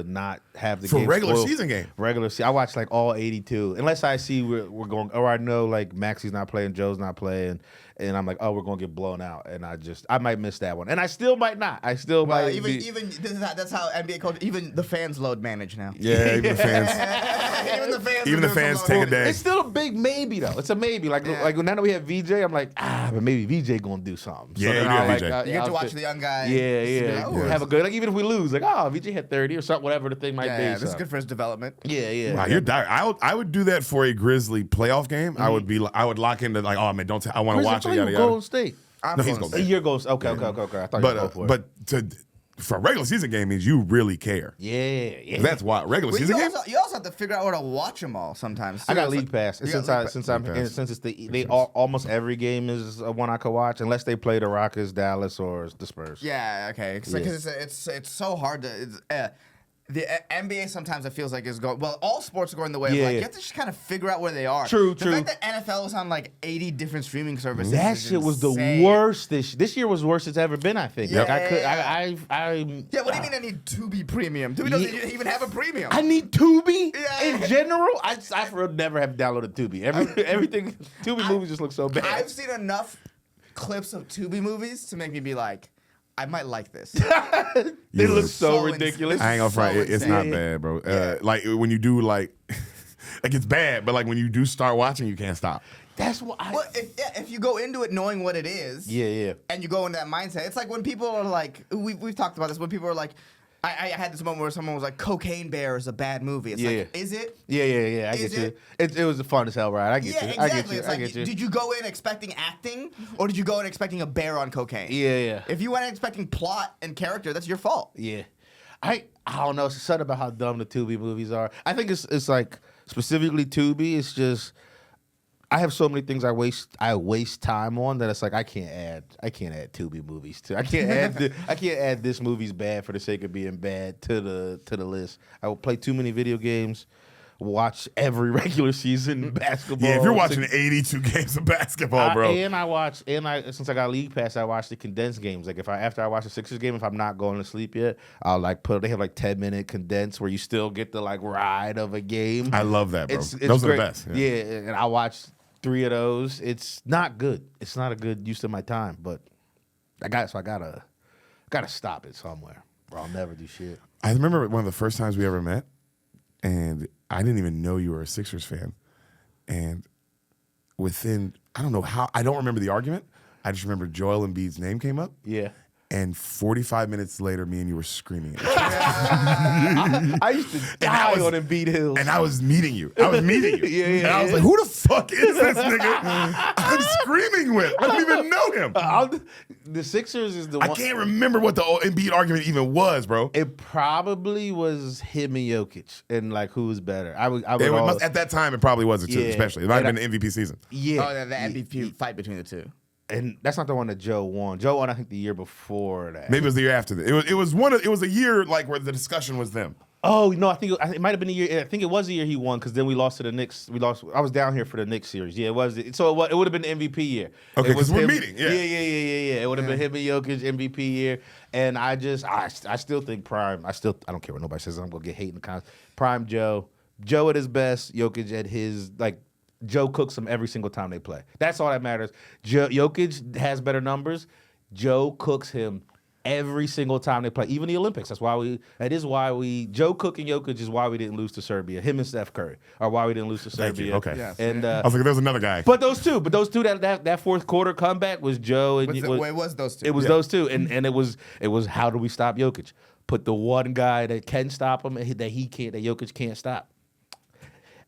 not have the For game regular spoiled. season game. Regular season. I watch like all 82, unless I see we're going. Or I know like Maxi's not playing, Joe's not playing, and I'm like, oh, we're gonna get blown out, and I might miss that one, and I still might not. I still Well, might. that's how NBA culture. Even the fans load manage now. Yeah, even the fans. Even the fans take a day. It's still a big maybe though. It's a maybe. Like now that we have VJ, I'm like, but maybe VJ gonna do something. Yeah, then you I'll, do VJ. You get to watch the young guy. Yeah. Oh, Have a good. Like even if we lose, like VJ had 30 or something, whatever the thing might be. this is so. good for his development. Yeah. Wow, you're dire. I would do that for a Grizzly playoff game. I would lock into like, oh man, I want to watch it. Yada yada. Golden State. No, he's Golden State. You're Golden. Okay. I thought you were going for it. But for a regular season game means you really care. Yeah. That's why regular season game. You also have to figure out where to watch them all sometimes. I got Seriously. league pass. You got league pass. Since it's almost every game is one I could watch unless they play the Rockets, Dallas, or the Spurs. Yeah, okay. Because it's so hard to. The NBA sometimes it feels like is going well. All sports are going the way of like you have to just kind of figure out where they are. True. The fact that NFL is on like 80 different streaming services. That is shit was the insane. worst. This year was worse it's ever been. I think. Yeah. Like Yeah, what do you mean I need Tubi Premium? Tubi doesn't even have a premium. I need Tubi Yeah. in general. I would never have downloaded Tubi. Everything Tubi movies just look so bad. I've seen enough clips of Tubi movies to make me be like, I might like this. They look so so ridiculous. I ain't gonna front. So It's insane. not bad, bro. Like when you do like it's bad, but like when you do start watching, you can't stop. That's what I. Well, if you go into it knowing what it is, Yeah. and you go in that mindset, it's like when people are like, we've talked about this. When people are like, I had this moment where someone was like, "Cocaine Bear is a bad movie." It's like, is it? Yeah. I Is get you. it? It was a fun as hell ride. I get Yeah, you. exactly. It's I like, get you. did you go in expecting acting, or did you go in expecting a bear on cocaine? Yeah. If you went in expecting plot and character, that's your fault. Yeah. I don't know. It's something about how dumb the Tubi movies are. I think it's like specifically Tubi. It's just I have so many things I waste time on that it's like I can't add Tubi movies to. I can't add this movie's bad for the sake of being bad to the list. I will play too many video games, watch every regular season basketball. Yeah, if you're watching 82 games of basketball, bro. Since I got League Pass, I watch the condensed games. Like after I watch the Sixers game, if I'm not going to sleep yet, I'll like they have like 10-minute condensed where you still get the like ride of a game. I love that, bro. It's Those great. are the best. Yeah, and I watch 3 of those. It's not good. It's not a good use of my time, but I gotta stop it somewhere, or I'll never do shit. I remember one of the first times we ever met, and I didn't even know you were a Sixers fan. And within, I don't know how, I don't remember the argument. I just remember Joel Embiid's name came up. Yeah. And 45 minutes later, me and you were screaming at each other. I used to die on Embiid Hills. And I was meeting you. Yeah. And I was like, who the fuck is this nigga I'm screaming with? I don't even know him. The Sixers is the one. I can't remember what the Embiid argument even was, bro. It probably was him and Jokic and like who was better. At that time, it probably was, Yeah. especially. It might have been the MVP season. Yeah. Oh, the MVP fight between the two. And that's not the one that Joe won. Joe won, I think, the year before that. Maybe it was the year after that. It was a year like where the discussion was them. Oh no, I think it might have been the year. I think it was the year he won because then we lost to the Knicks. I was down here for the Knicks series. Yeah, it was. So it would have been the MVP year. Okay, it was because we're him, meeting. Yeah. It would have been him and Jokic MVP year. And I still think prime. I don't care what nobody says. I'm gonna get hate in the comments. Prime Joe at his best. Jokic at his like. Joe cooks them every single time they play. That's all that matters. Jokic has better numbers. Joe cooks him every single time they play, even the Olympics. Joe cooking Jokic is why we didn't lose to Serbia. Him and Steph Curry are why we didn't lose to Thank Serbia. you. Okay. Yes. And I was like, there's another guy. but those two, that fourth quarter comeback was Joe and It was those two. It was those two, and it was how do we stop Jokic? Put the one guy that can stop him that Jokic can't stop.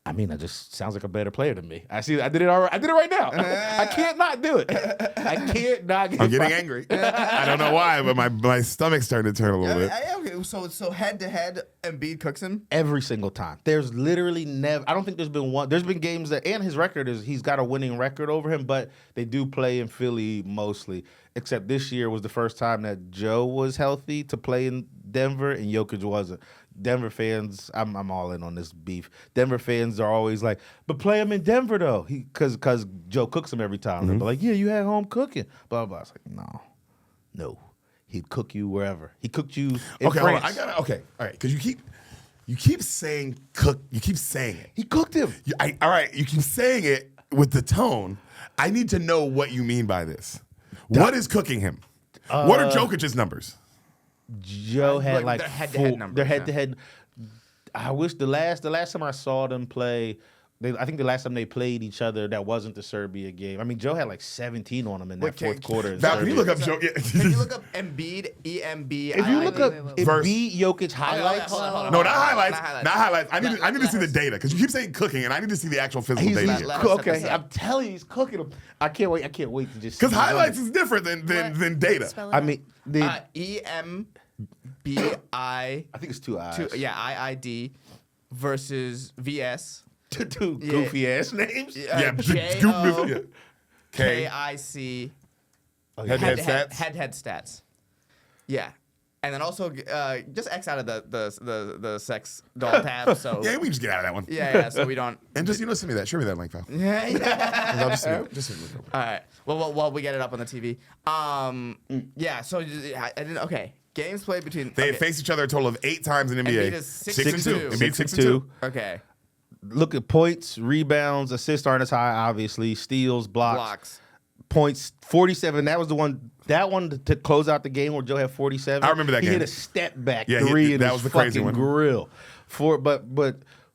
I mean, that just sounds like a better player than me. I did it all right. I did it right now. I can't not do it. I can't not get I'm getting angry. I don't know why, but my stomach's starting to turn a little bit. Okay, so head to head, Embiid cooks him every single time. There's literally never. I don't think there's been one. There's been games that, and his record is he's got a winning record over him, but they do play in Philly mostly. Except this year was the first time that Joe was healthy to play in Denver and Jokic wasn't. Denver fans, I'm all in on this beef. Denver fans are always like, but play him in Denver though, because Joe cooks him every time. They're like, yeah, you had home cooking, blah blah. It's like, no, he'd cook you wherever. He cooked you in France. Hold on. All right, because you keep saying cook, you keep saying it. He cooked him. All right, you keep saying it with the tone. I need to know what you mean by this. What is cooking him? What are Jokic's numbers? Joe had like their head-to-head numbers. Their head-to-head. I wish the last time I saw them play, I think the last time they played each other, that wasn't the Serbia game. I mean, Joe had like 17 on him in that fourth quarter. Val, can you look up Joe? Yeah. Can you look up Embiid, EMB? If you look up wait. Embiid Jokic highlights, Hold on. No, not highlights. I need to see the data because you keep saying cooking, and I need to see the actual physical data. okay. I'm telling you, he's cooking them. I can't wait to just Because highlights is different than data. I mean, EMBI. I think it's 2 eyes. IID versus VS. Two goofy ass names. JO K. KIC. Head-to-head stats. Head stats. Yeah. And then also just X out of the sex doll tab. So Yeah, we can just get out of that one. yeah. So we don't. And just send me that. Show me that link, pal. Yeah. I'll just send me it. All right. Well, we get it up on the TV. Yeah. So I didn't. Okay. Games played between. They faced each other a total of 8 times in NBA. Embiid is 6-2. Embiid 6-2. Okay. Look at points, rebounds, assists aren't as high, obviously. Steals, blocks. Points, 47. That was the one. That one to close out the game where Joe had 47. I remember that he game. He hit a step back Yeah, three in that his was the crazy fucking one. grill. But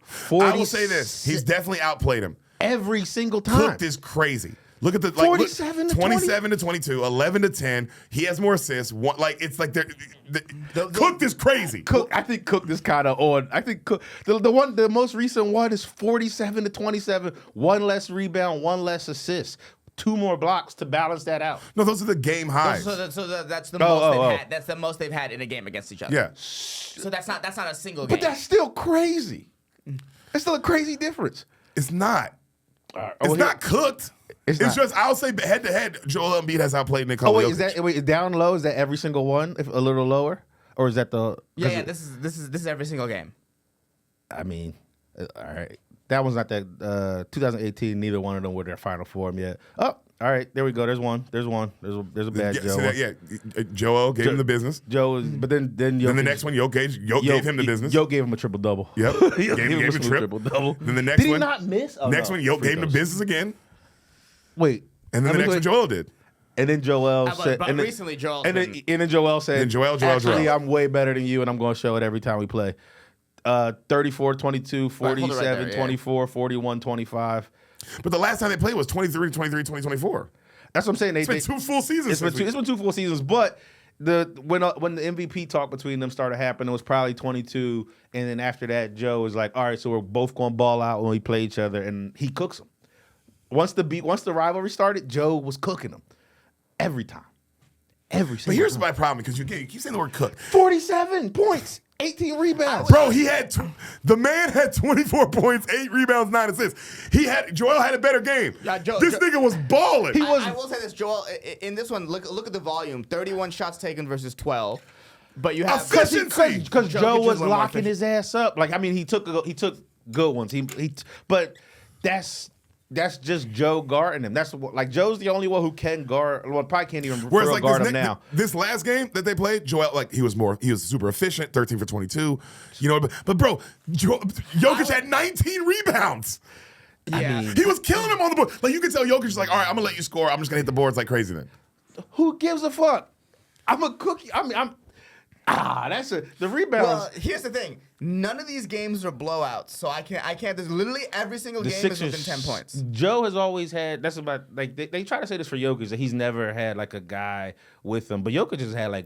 40. I will say this: he's definitely outplayed him. Every single time. Cooked is crazy. Look at the 47 to 27 to 22, 11 to 10. He has more assists. It's like Cooked is crazy. I think Cook is kind of on. I think Cook, the most recent one is 47 to 27. One less rebound, one less assist. 2 more blocks to balance that out. No, those are the game highs. So that's the most they've had. That's the most they've had in a game against each other. Yeah. So that's not a single game. But that's still crazy. That's still a crazy difference. It's not. Right. It's not cooked. It's not. just, I'll say head to head, Joel Embiid has outplayed Nikola Oh, wait, Jokic. is down low? Is that every single one? If a little lower? Or is that the. Yeah. This is every single game. I mean, All right. That one's not that. 2018, neither one of them were their final form yet. Oh, all right. There we go. There's one. There's a bad Joe. Joel gave him the business. Joe, but then the next one, Yoke gave him the business. Yoke gave him a triple double. Yep. gave him a triple double. Then the next did one. he not miss? Oh, next one, Yoke gave him the business again. Wait. And then the next one, Joel did. And then Joel said. But recently, Joel. And then Joel said. And Joel. Actually, I'm way better than you, and I'm going to show it every time we play. 34, 22, 47, 24, 41, 25. But the last time they played was 23, 2024. That's what I'm saying. It's been 2 full seasons. It's been 2 full seasons. But when the MVP talk between them started happening, it was probably 22. And then after that, Joe was like, all right, so we're both going to ball out when we play each other. And he cooks them. Once the rivalry started, Joe was cooking them. Every time. Every single But here's time. my problem, because you keep saying the word cook. 47 points. 18 rebounds. Bro, the man had 24 points, 8 rebounds, 9 assists. Joel had a better game. This nigga was balling. I will say this, Joel. In this one, look at the volume. 31 shots taken versus 12. But you have efficiency because Joe was locking his ass up. Like, I mean, he took good ones. But that's just Joe guarding him. That's like Joe's the only one who can guard. Well, probably can't even guard him now. This last game that they played, Joel, like he was super efficient, 13 for 22. You know, but bro, Jokic had 19 rebounds. Yeah, I mean, he was killing him on the board. Like you could tell Jokic was like, all right, I'm gonna let you score. I'm just gonna hit the boards like crazy then. Who gives a fuck? I'm a cookie. That's the rebounds. Well, here's the thing. None of these games are blowouts, so I can't. There's literally every single game is within 10 points. Joe has always had. That's about like they try to say this for Jokic that he's never had like a guy with him, but Jokic has had like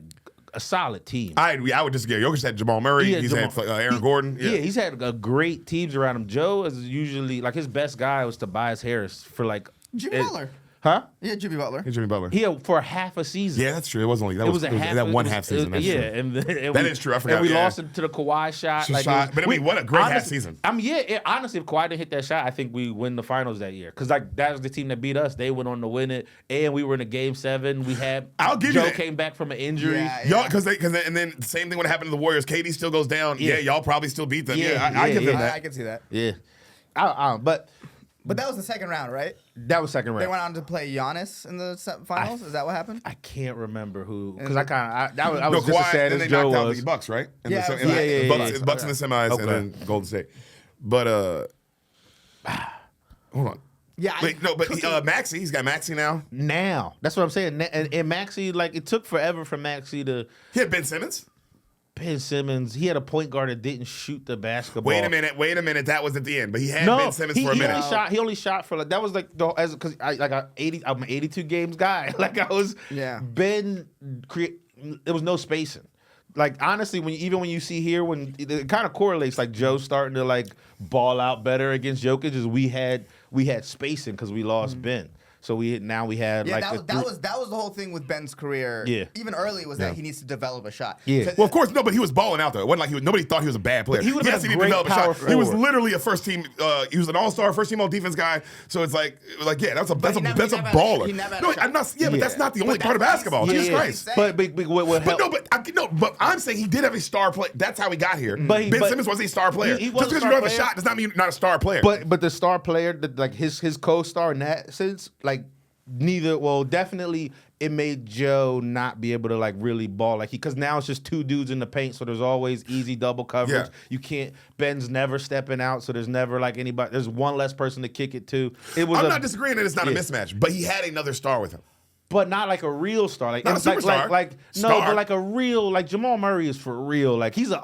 a solid team. I would disagree. Jokic had Jamal Murray. He's had Aaron Gordon. Yeah, he's had great teams around him. Joe is usually like his best guy was Tobias Harris for like Jimmy Butler. Huh? Yeah, Jimmy Butler. Hey, Jimmy Butler. Yeah, for half a season. Yeah, that's true. It wasn't only that. It was one half season. That's true. And that is true. I forgot. And we lost it to the Kawhi shot. But I mean, what a great half season. I mean, honestly, if Kawhi didn't hit that shot, I think we win the finals that year. Because like that was the team that beat us. They went on to win it, and we were in a game 7. We had Joe came back from an injury. Y'all, because then the same thing would happen to the Warriors. KD still goes down. Yeah, y'all probably still beat them. I give them that. I can see that. Yeah, But that was the second round, right? That was second round. They went on to play Giannis in the finals. Is that what happened? I can't remember who, because I was just as sad as Joe knocked was. out the Bucks, right? Yeah, Bucks in the semis, and then Golden State. But hold on. Yeah. Maxey, he's got Maxey now. Now, that's what I'm saying. And Maxey, like it took forever for Maxey to. He had Ben Simmons. Ben Simmons, he had a point guard that didn't shoot the basketball. Wait a minute. That was at the end, but he had Ben Simmons for a minute. He only shot for like that was like because I'm an 82 games guy. Like I was. Yeah. Ben, there was no spacing. Like honestly, when you see here when it kind of correlates, like Joe starting to like ball out better against Jokic, is we had spacing because we lost Ben. So we had that was the whole thing with Ben's career. Yeah. Even early was that he needs to develop a shot. Yeah. Well, of course, no, but he was balling out though. It wasn't like nobody thought he was a bad player. He would have been a didn't great develop a power shot. He was forward. literally a first team. He was an all-star, first team all defense guy. So it's like yeah, that's a he never baller. he never had No, a shot. I'm not. Yeah, but that's not the only part of that's basketball. what Jesus he's- Christ. But I'm saying he did have a star play. That's how he got here. But Ben Simmons was a star player. He was Just a because star you don't have a player. shot does not mean you're not a star player. But the star player, like his co-star in that sense, like definitely it made Joe not be able to like really ball because now it's just 2 dudes in the paint, so there's always easy double coverage. Yeah. You can't. Ben's never stepping out, so there's never like anybody. There's one less person to kick it to. I'm not disagreeing that it's not a mismatch, but he had another star with him. But not like a real star, like Not a superstar. but like a real, like Jamal Murray is for real. Like he's an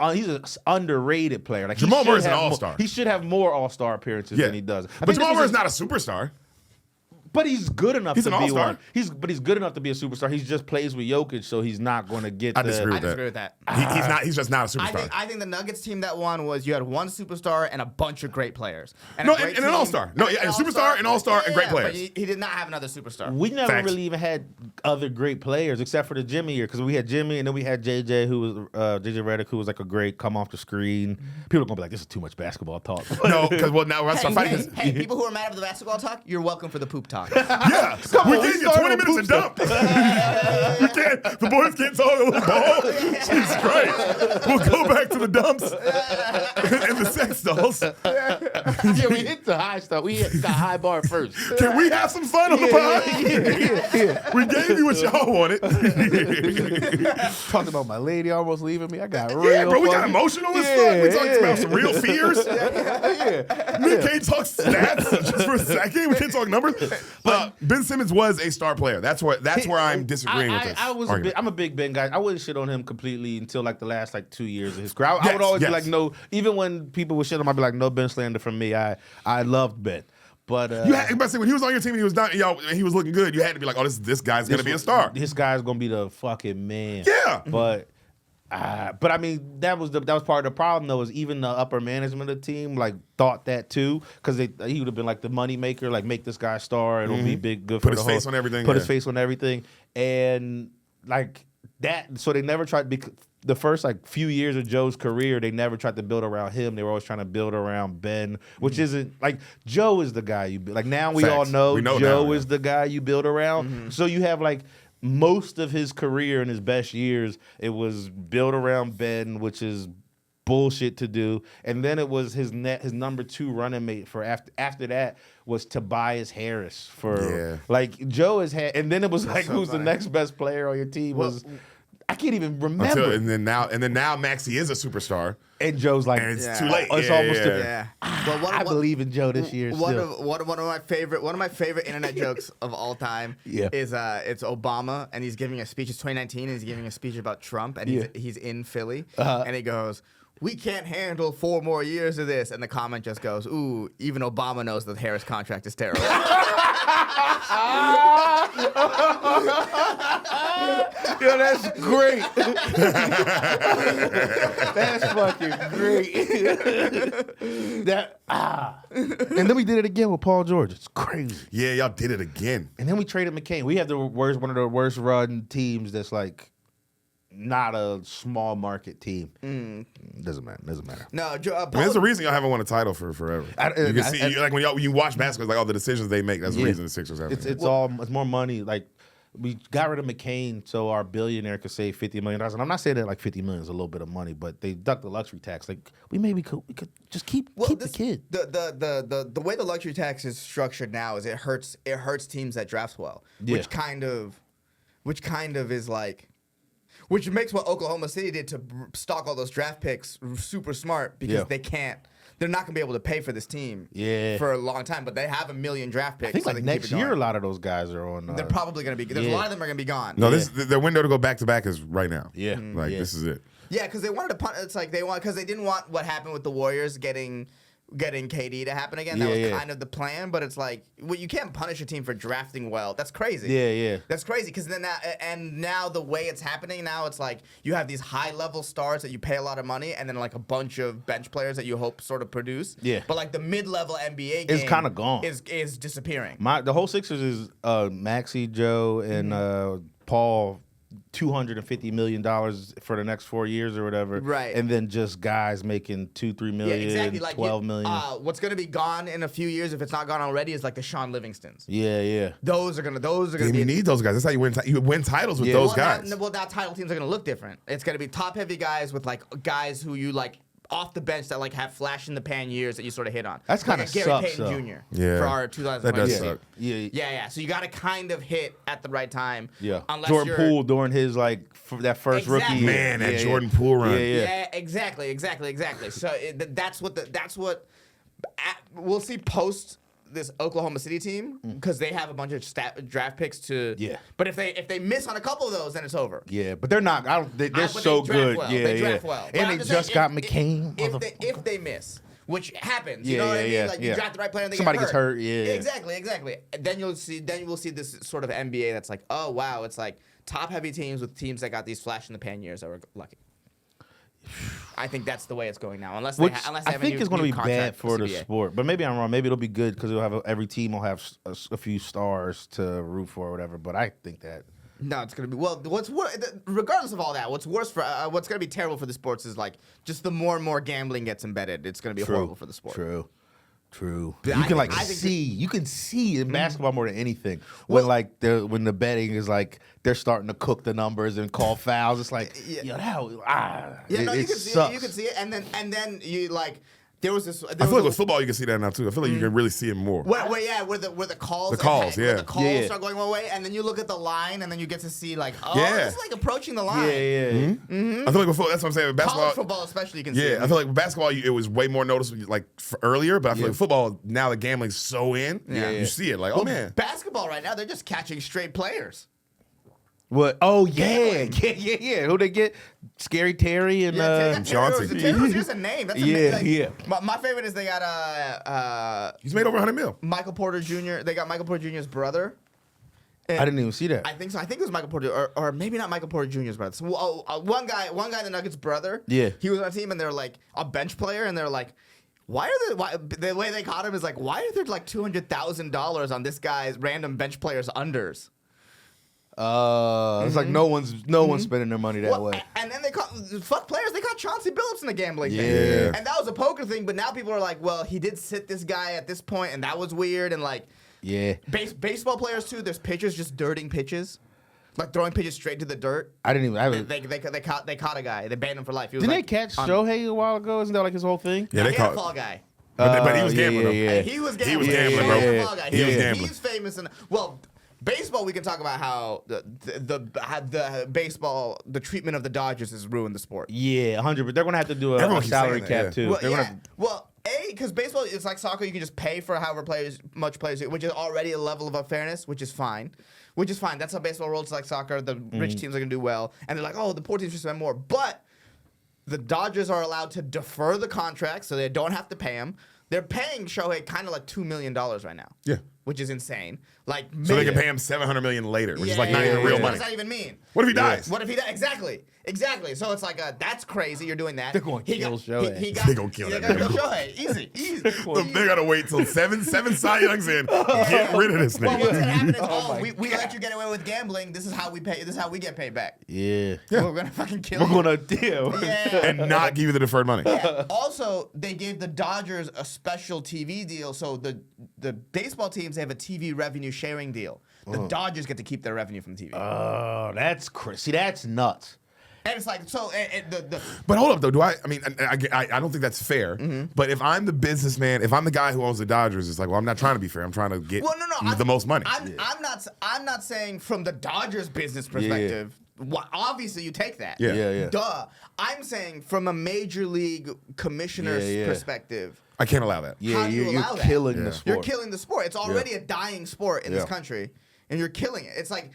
underrated player. Like Jamal Murray's an have all-star. He should have more all-star appearances than he does. But Jamal Murray's not a superstar. But he's good enough He's to an be all-star. one. He's good enough to be a superstar. He just plays with Jokic, so he's not going to get. I disagree I disagree with that. He's not. He's just not a superstar. I think the Nuggets team that won was you had one superstar and a bunch of great players. And an all-star. No, yeah, a superstar, an all-star, and great players. But he did not have another superstar. We never Facts. really even had other great players except for the Jimmy year, because we had Jimmy and then we had JJ, who was JJ Redick, who was like a great come off the screen. People are gonna be like, "This is too much basketball talk." No, because now we're fighting. Hey, people who are mad at the basketball talk, you're welcome for the poop talk. talk. Yeah, we gave you 20 minutes of dump. The boys can't talk a little ball. Jesus Christ. We'll go back to the dumps and the sex dolls. Yeah, we hit the high stuff. We hit the high bar first. Can we have some fun on the pod? Yeah. We gave you what y'all wanted. Talking about my lady almost leaving me. I got real. Yeah, bro, we got funny. emotional as fuck. We talked about some real fears. Yeah. We can't talk stats just for a second. We can't talk numbers. But Ben Simmons was a star player. That's where I'm disagreeing with this. I'm a big Ben guy. I wouldn't shit on him completely until like the last like 2 years of his career. I would always be like, no. Even when people would shit on him, I'd be like, no Ben slander from me. I loved Ben. But you had, when he was on your team and he was not, and he was looking good, you had to be like, oh, this guy's gonna be a star. This guy's gonna be the fucking man. Yeah. But I mean, that was part of the problem though. Is even the upper management of the team like thought that too, because he would have been like the money maker, like make this guy a star. It'll be big, good for Put his face on everything. Put his face on everything, and like that. So they never tried. The first like few years of Joe's career, they never tried to build around him. They were always trying to build around Ben, which isn't like Joe is the guy you build. Like now we all know Joe is the guy you build around. So you have like most of his career in his best years, it was built around Ben, which is bullshit to do. And then it was his number 2 running mate for after that was Tobias Harris for like Joe has had, and then it was like who's the next best player on your team was. I can't even remember. And then now Maxey is a superstar. And Joe's like, and it's too late. It's almost I believe in Joe this year. One of my favorite internet jokes of all time is it's Obama and he's giving a speech. It's 2019 and he's giving a speech about Trump and he's in Philly and he goes, "We can't handle 4 more years of this," and the comment just goes, "Ooh, even Obama knows that the Harris contract is terrible." Yo, that's great. That's fucking great. And then we did it again with Paul George. It's crazy. Yeah, y'all did it again. And then we traded McCain. We have one of the worst run teams that's like not a small market team. Doesn't matter. No, there's a reason y'all haven't won a title for forever. You can see, like when you watch basketball, it's like all the decisions they make. That's the reason the Sixers have. It's more money. Like we got rid of McCain so our billionaire could save $50 million. And I'm not saying that like $50 million is a little bit of money, but they ducked the luxury tax. Like we could just keep the kid. The way the luxury tax is structured now is it hurts teams that draft well, which kind of is like. Which makes what Oklahoma City did to stock all those draft picks super smart because they're not going to be able to pay for this team for a long time, but they have 1 million draft picks. I think like next year a lot of those guys are on. They're probably going to be. There's a lot of them are going to be gone. No, their window to go back to back is right now. Yeah, this is it. Yeah, because they wanted to punt. It's like because they didn't want what happened with the Warriors getting KD to happen again. That was kind of the plan, but it's like you can't punish a team for drafting well. That's crazy. Yeah. That's crazy because then now the way it's happening now, it's like you have these high level stars that you pay a lot of money, and then like a bunch of bench players that you hope sort of produce. Yeah. But like the mid level NBA game is kind of gone. Is disappearing. The whole Sixers is Maxey, Joe, and Paul. $250 million for the next 4 years or whatever, right? And then just guys making $2-3 million, exactly. Like $12 million. What's gonna be gone in a few years if it's not gone already is like the Sean Livingstons. Yeah. Those are gonna. You need those guys. That's how you win. You win titles with those guys. Now title teams are gonna look different. It's gonna be top heavy guys with like guys who you like. Off the bench that like have flash in the pan years that you sort of hit on. That's kind of Gary Payton Jr. For our 2020 that does suck. Yeah. So you got to kind of hit at the right time. Yeah. Jordan Poole during his like that first rookie man, that Jordan Poole run. Yeah. Exactly. So that's what we'll see post this Oklahoma City team because they have a bunch of draft picks to. Yeah. But if they miss on a couple of those, then it's over. Yeah, but they're not. They're so good. Well. They draft well. And they just got McCain. If they miss, which happens, you know what I mean? Like you draft the right player and they somebody get hurt. gets hurt. Yeah. Exactly. And then you will see this sort of NBA that's like, oh wow, it's like top heavy teams with teams that got these flash in the pan years that were lucky. I think that's the way it's going now. Unless they have I think it's going to be bad for the sport, but maybe I'm wrong. Maybe it'll be good because every team will have a few stars to root for or whatever. But I think that no, it's going to be regardless of all that. What's worse for what's going to be terrible for the sports is like just the more and more gambling gets embedded. It's going to be horrible for the sport. True. True. But You can I think see. You can see in basketball more than anything when when the betting is like they're starting to cook the numbers and call fouls. It's like Yeah. you can see it. You can see it, and then you like. There was this. I feel like with football you can see that now too. I feel like you can really see it more. Where the calls. Where the calls start going one way, and then you look at the line, and then you get to see like, it's like approaching the line. Yeah. I feel like with football, that's what I'm saying. With basketball, College football especially, you can see it. I feel like with basketball, it was way more noticeable like earlier, but I feel like football now the gambling's so in, you see it like, oh man. Basketball right now, they're just catching straight players. What? Oh yeah. Who they get? Scary Terry and Johnson. Terry's just a name. That's yeah. My favorite is they got He's made over $100 million. Michael Porter Jr. They got Michael Porter Jr.'s brother. I didn't even see that. I think so. I think it was Michael Porter, or maybe not Michael Porter Jr.'s brother. So, one guy, the Nuggets' brother. Yeah. He was on a team, and they're like a bench player, and they're like, the way they caught him is like, why are there like $200,000 on this guy's random bench player's unders? It's like no one's spending their money that way. And then they caught players. They caught Chauncey Billups in the gambling thing. Yeah. And that was a poker thing. But now people are like, well, he did sit this guy at this point, and that was weird. And like, baseball players too. There's pitchers just dirting pitches, like throwing pitches straight to the dirt. I didn't even. They caught a guy. They banned him for life. Didn't they catch Shohei a while ago? Isn't that like his whole thing? Yeah, they caught a fall guy. But he was gambling. Though. Yeah. He was gambling. Bro. Fall guy. He was gambling. He's famous and baseball, we can talk about how the baseball, the treatment of the Dodgers has ruined the sport. Yeah, 100%. They're going to have to do a salary cap, too. Because baseball, it's like soccer. You can just pay for however much players, which is already a level of unfairness, which is fine. That's how baseball rolls. It's like soccer. The rich teams are going to do well. And they're like, oh, the poor teams should spend more. But the Dodgers are allowed to defer the contract so they don't have to pay him. They're paying Shohei kind of like $2 million right now. Yeah. Which is insane. Like, so they can pay him $700 million later, which is like not even real money. What does that even mean? What if he dies? What if he dies? Exactly. So it's like, that's crazy. You're doing that. They're going to kill Shohei. They're going to kill that nigga. Shohei. Easy. They got to wait till seven Cy Youngs in. Get rid of this nigga. Well, what's going to happen is, we let you get away with gambling. This is how we pay. This is how we get paid back. Yeah. We're going to fucking kill you. We're going to deal. Yeah. And not give you the deferred money. Yeah. Also, they gave the Dodgers a special TV deal. So the baseball teams have a TV revenue sharing deal. The Dodgers get to keep their revenue from TV. Oh, that's crazy. See, that's nuts. And it's like, so But hold up, though. I don't think that's fair. But if I'm the businessman, if I'm the guy who owns the Dodgers, it's like, well, I'm not trying to be fair. I'm trying to get the most money. I'm not saying from the Dodgers business perspective. Well, obviously, you take that. Yeah. Duh. I'm saying from a major league commissioner's perspective. I can't alloh that. Yeah, you're killing the sport. You're killing the sport. It's already a dying sport in this country, and you're killing it. It's like,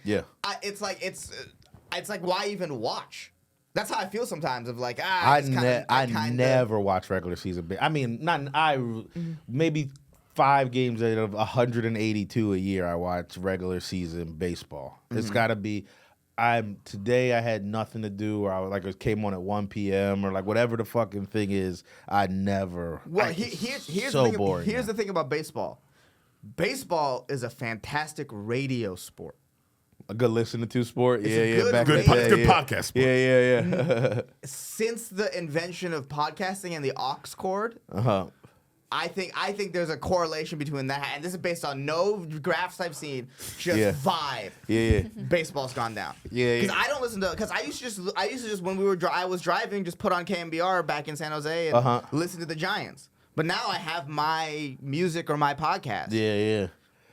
it's like, why even watch? That's how I feel sometimes. Of like, I never watch regular season. I mean, maybe 5 games out of 182 a year. I watch regular season baseball. It's got to be. Today I had nothing to do, or I was like, it came on at 1 p.m. or like whatever the fucking thing is. I never. Well, here's so the thing. boring. Here's the thing about baseball. Baseball is a fantastic radio sport. A good listening to sport. It's Good podcast sport. Yeah. Since the invention of podcasting and the aux cord, I think there's a correlation between that, and this is based on no graphs I've seen, just vibe. Yeah. Baseball's gone down. Yeah. Because I don't listen to. Because I used to just when I was driving, just put on KMBR back in San Jose and listen to the Giants. But now I have my music or my podcast. Yeah.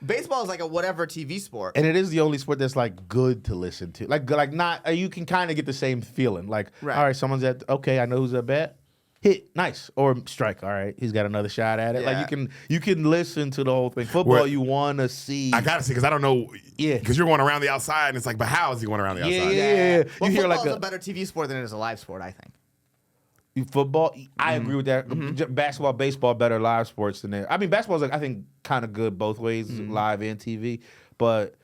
Baseball is like a whatever TV sport. And it is the only sport that's like good to listen to. Like not you can kind of get the same feeling. Like, all right, someone's I know who's at bat. Hit, nice, or strike. All right, he's got another shot at it. Yeah. Like you can listen to the whole thing. Football, you want to see. I gotta see because I don't know. Yeah, because you're going around the outside, and it's like, but how is he going around the outside? Yeah. Well, you hear like a better TV sport than it is a live sport, I think. Football, I agree with that. Basketball, baseball, better live sports than that. I mean, basketball's like I think kind of good both ways, live and TV, but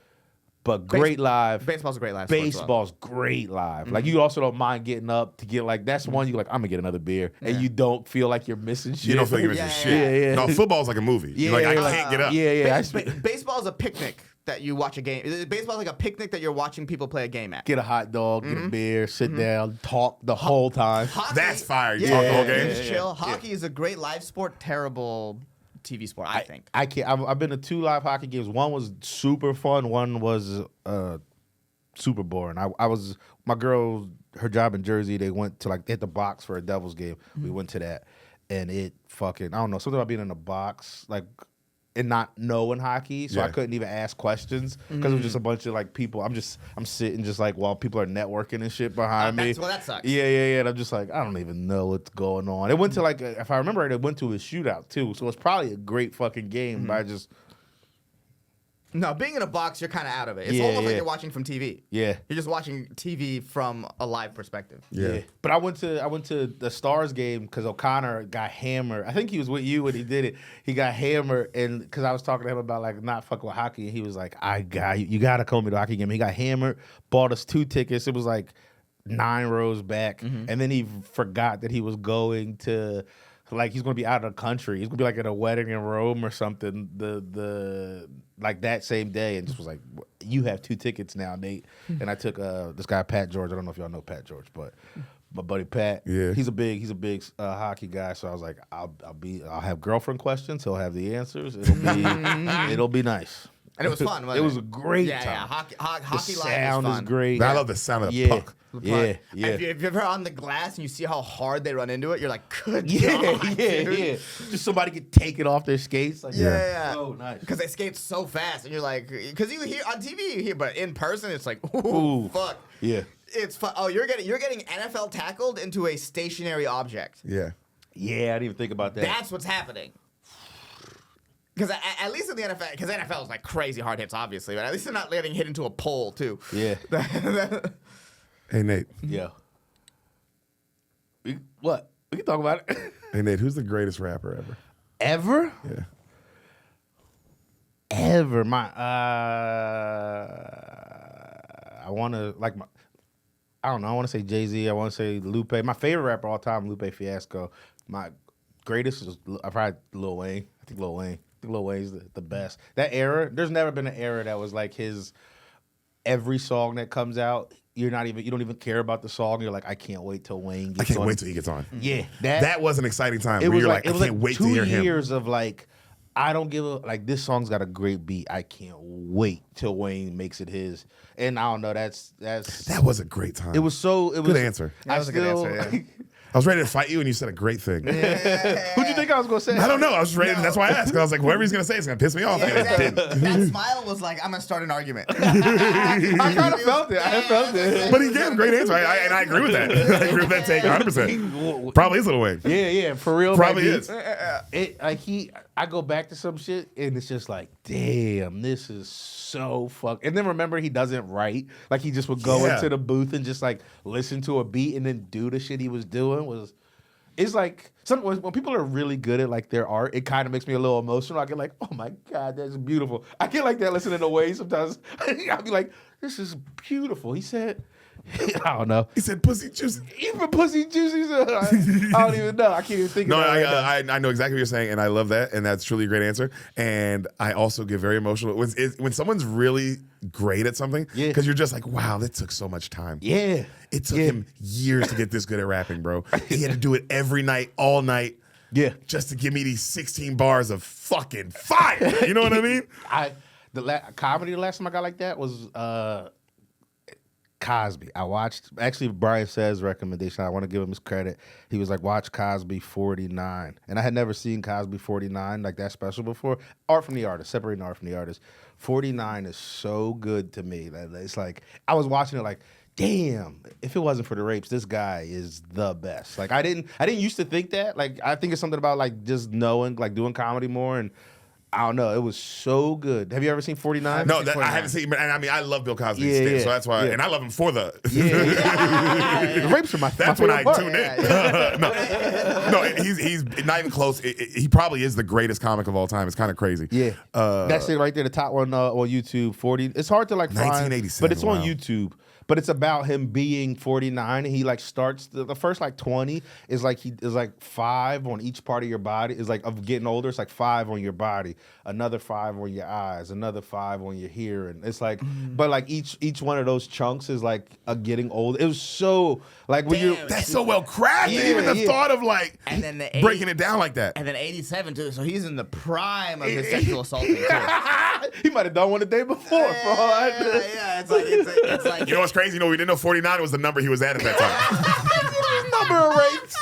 great live. Baseball's a great live. Baseball's great live. Like you also don't mind getting up to get like that's one you're like I'm gonna get another beer, and you don't feel like you're missing shit. You don't feel like you're missing shit. Yeah. No, football's like a movie. Yeah, you're like I can't get up. Yeah. Baseball is a picnic that you watch a game. Baseball's like a picnic that you're watching people play a game at. Get a hot dog, get a beer, sit down, talk the whole time. Hockey, That's fire. You talk the whole game. Just chill. Hockey is a great live sport. Terrible TV sport. I think. I can't. I've been to 2 live hockey games. One was super fun. One was super boring. My girl, her job in Jersey. They went to they hit the box for a Devils game. Mm-hmm. We went to that, and it fucking I don't know something about being in a box and not knowing hockey, so I couldn't even ask questions because it was just a bunch of people. I'm sitting just while people are networking and shit behind me. Well, that sucks. Yeah. And I'm just I don't even know what's going on. It went to if I remember it went to a shootout too. So it's probably a great fucking game. But I just No, being in a box, you're kind of out of it. It's almost like you're watching from TV. Yeah. You're just watching TV from a live perspective. Yeah. But I went to the Stars game because O'Connor got hammered. I think he was with you when he did it. He got hammered, and because I was talking to him about not fucking with hockey, and he was like, you got to come to the hockey game. He got hammered, bought us 2 tickets. It was 9 rows back, and then he forgot that he was going to... he's gonna be out of the country. He's gonna be at a wedding in Rome or something. That same day, and just was "You have 2 tickets now, Nate." And I took this guy Pat George. I don't know if y'all know Pat George, but my buddy Pat. Yeah, he's a big hockey guy. So I was like, I'll have girlfriend questions. He'll have the answers. It'll be nice. And it was fun. It was a great time. Yeah, hockey the live sound is great. I love the sound of the puck. Yeah. If you're ever on the glass and you see how hard they run into it, you're like, good Yeah. God, dude. Just somebody could take it off their skates. Yeah. Oh, nice. Because they skate so fast, and you're like, because you hear on TV, you hear, but in person, it's like, ooh, fuck. Yeah. It's fun. Oh, you're getting NFL tackled into a stationary object. Yeah. Yeah, I didn't even think about that. That's what's happening. Because at least in the NFL, because NFL is crazy hard hits, obviously, but at least they're not letting hit into a pole too. Yeah. Hey, Nate. Yeah. What? We can talk about it. Hey, Nate, who's the greatest rapper ever? Ever? Yeah. Ever. I want to, I don't know. I want to say Jay-Z. I want to say Lupe. My favorite rapper all time, Lupe Fiasco. My greatest is probably Lil Wayne. I think Lil Wayne's the best. That era, there's never been an era that was his. Every song that comes out, you don't even care about the song. You're like, I can't wait till Wayne gets on. I can't wait till he gets on. Yeah, that was an exciting time. It where was you're I can't wait to hear him. 2 years of I don't give a this song's got a great beat. I can't wait till Wayne makes it his. And I don't know. That was a great time. It was good answer. That was a good answer. Yeah. I was ready to fight you, and you said a great thing. Who'd you think I was gonna say? I don't know. I was ready. No. That's why I asked. Because I was like, whatever he's gonna say is gonna piss me off. Yeah, exactly. That smile was like, I'm gonna start an argument. I kind of felt it. I felt it. But he gave a great answer, and I agree with that. I agree with that take 100%. Probably is Lil Wayne. Yeah, for real. Probably is. I go back to some shit, and it's just damn, this is so fuck. And then remember, he doesn't write. He just would go into the booth and just listen to a beat and then do the shit he was doing. It's when people are really good at their art, it kind of makes me a little emotional. I get oh my God, that's beautiful. I get that listening to Wayne sometimes. I'll be like, this is beautiful. He said, I don't know. He said pussy juicy. Even pussy juicy. I don't even know. I can't even think of it. I know exactly what you're saying, and I love that, and that's truly a great answer. And I also get very emotional when someone's really great at something, because you're just wow, that took so much time. Yeah. It took him years to get this good at rapping, bro. He had to do it every night, all night. Yeah. Just to give me these 16 bars of fucking fire. You know what I mean? Comedy, the last time I got like that was Cosby. I watched, actually, Brian Says recommendation. I want to give him his credit. He was like, watch Cosby 49. And I had never seen Cosby 49, that special before. Art from the artist, separating art from the artist. 49 is so good to me. It's I was watching it damn, if it wasn't for the rapes, this guy is the best. I didn't used to think that. I think it's something about just knowing, doing comedy more, and I don't know. It was so good. Have you ever seen 49? No, I haven't seen. And I mean, I love Bill Cosby, so that's why. Yeah. And I love him for the. The rapes are my. That's when I tune in. No, he's not even close. He probably is the greatest comic of all time. It's kind of crazy. Yeah, that's it right there. The top one on YouTube. 40. It's hard to find, 1987, but it's on YouTube. but it's about him being 49. And he like starts the first like 20 is like he is like 5 on each part of your body. Is like of getting older. It's like 5 on your body, another 5 on your eyes, another 5 on your hearing. It's like, but like each one of those chunks is like a getting old. It was so like when you That's so well crafted. Yeah, Even the yeah. thought of like And then the breaking it down like that. And then 87 too. So he's in the prime of his sexual assaulting too. he might have done one the day before. For all I know. Yeah, it's like You know what's crazy? You know, we didn't know 49 was the number he was at that time. Number of rapes.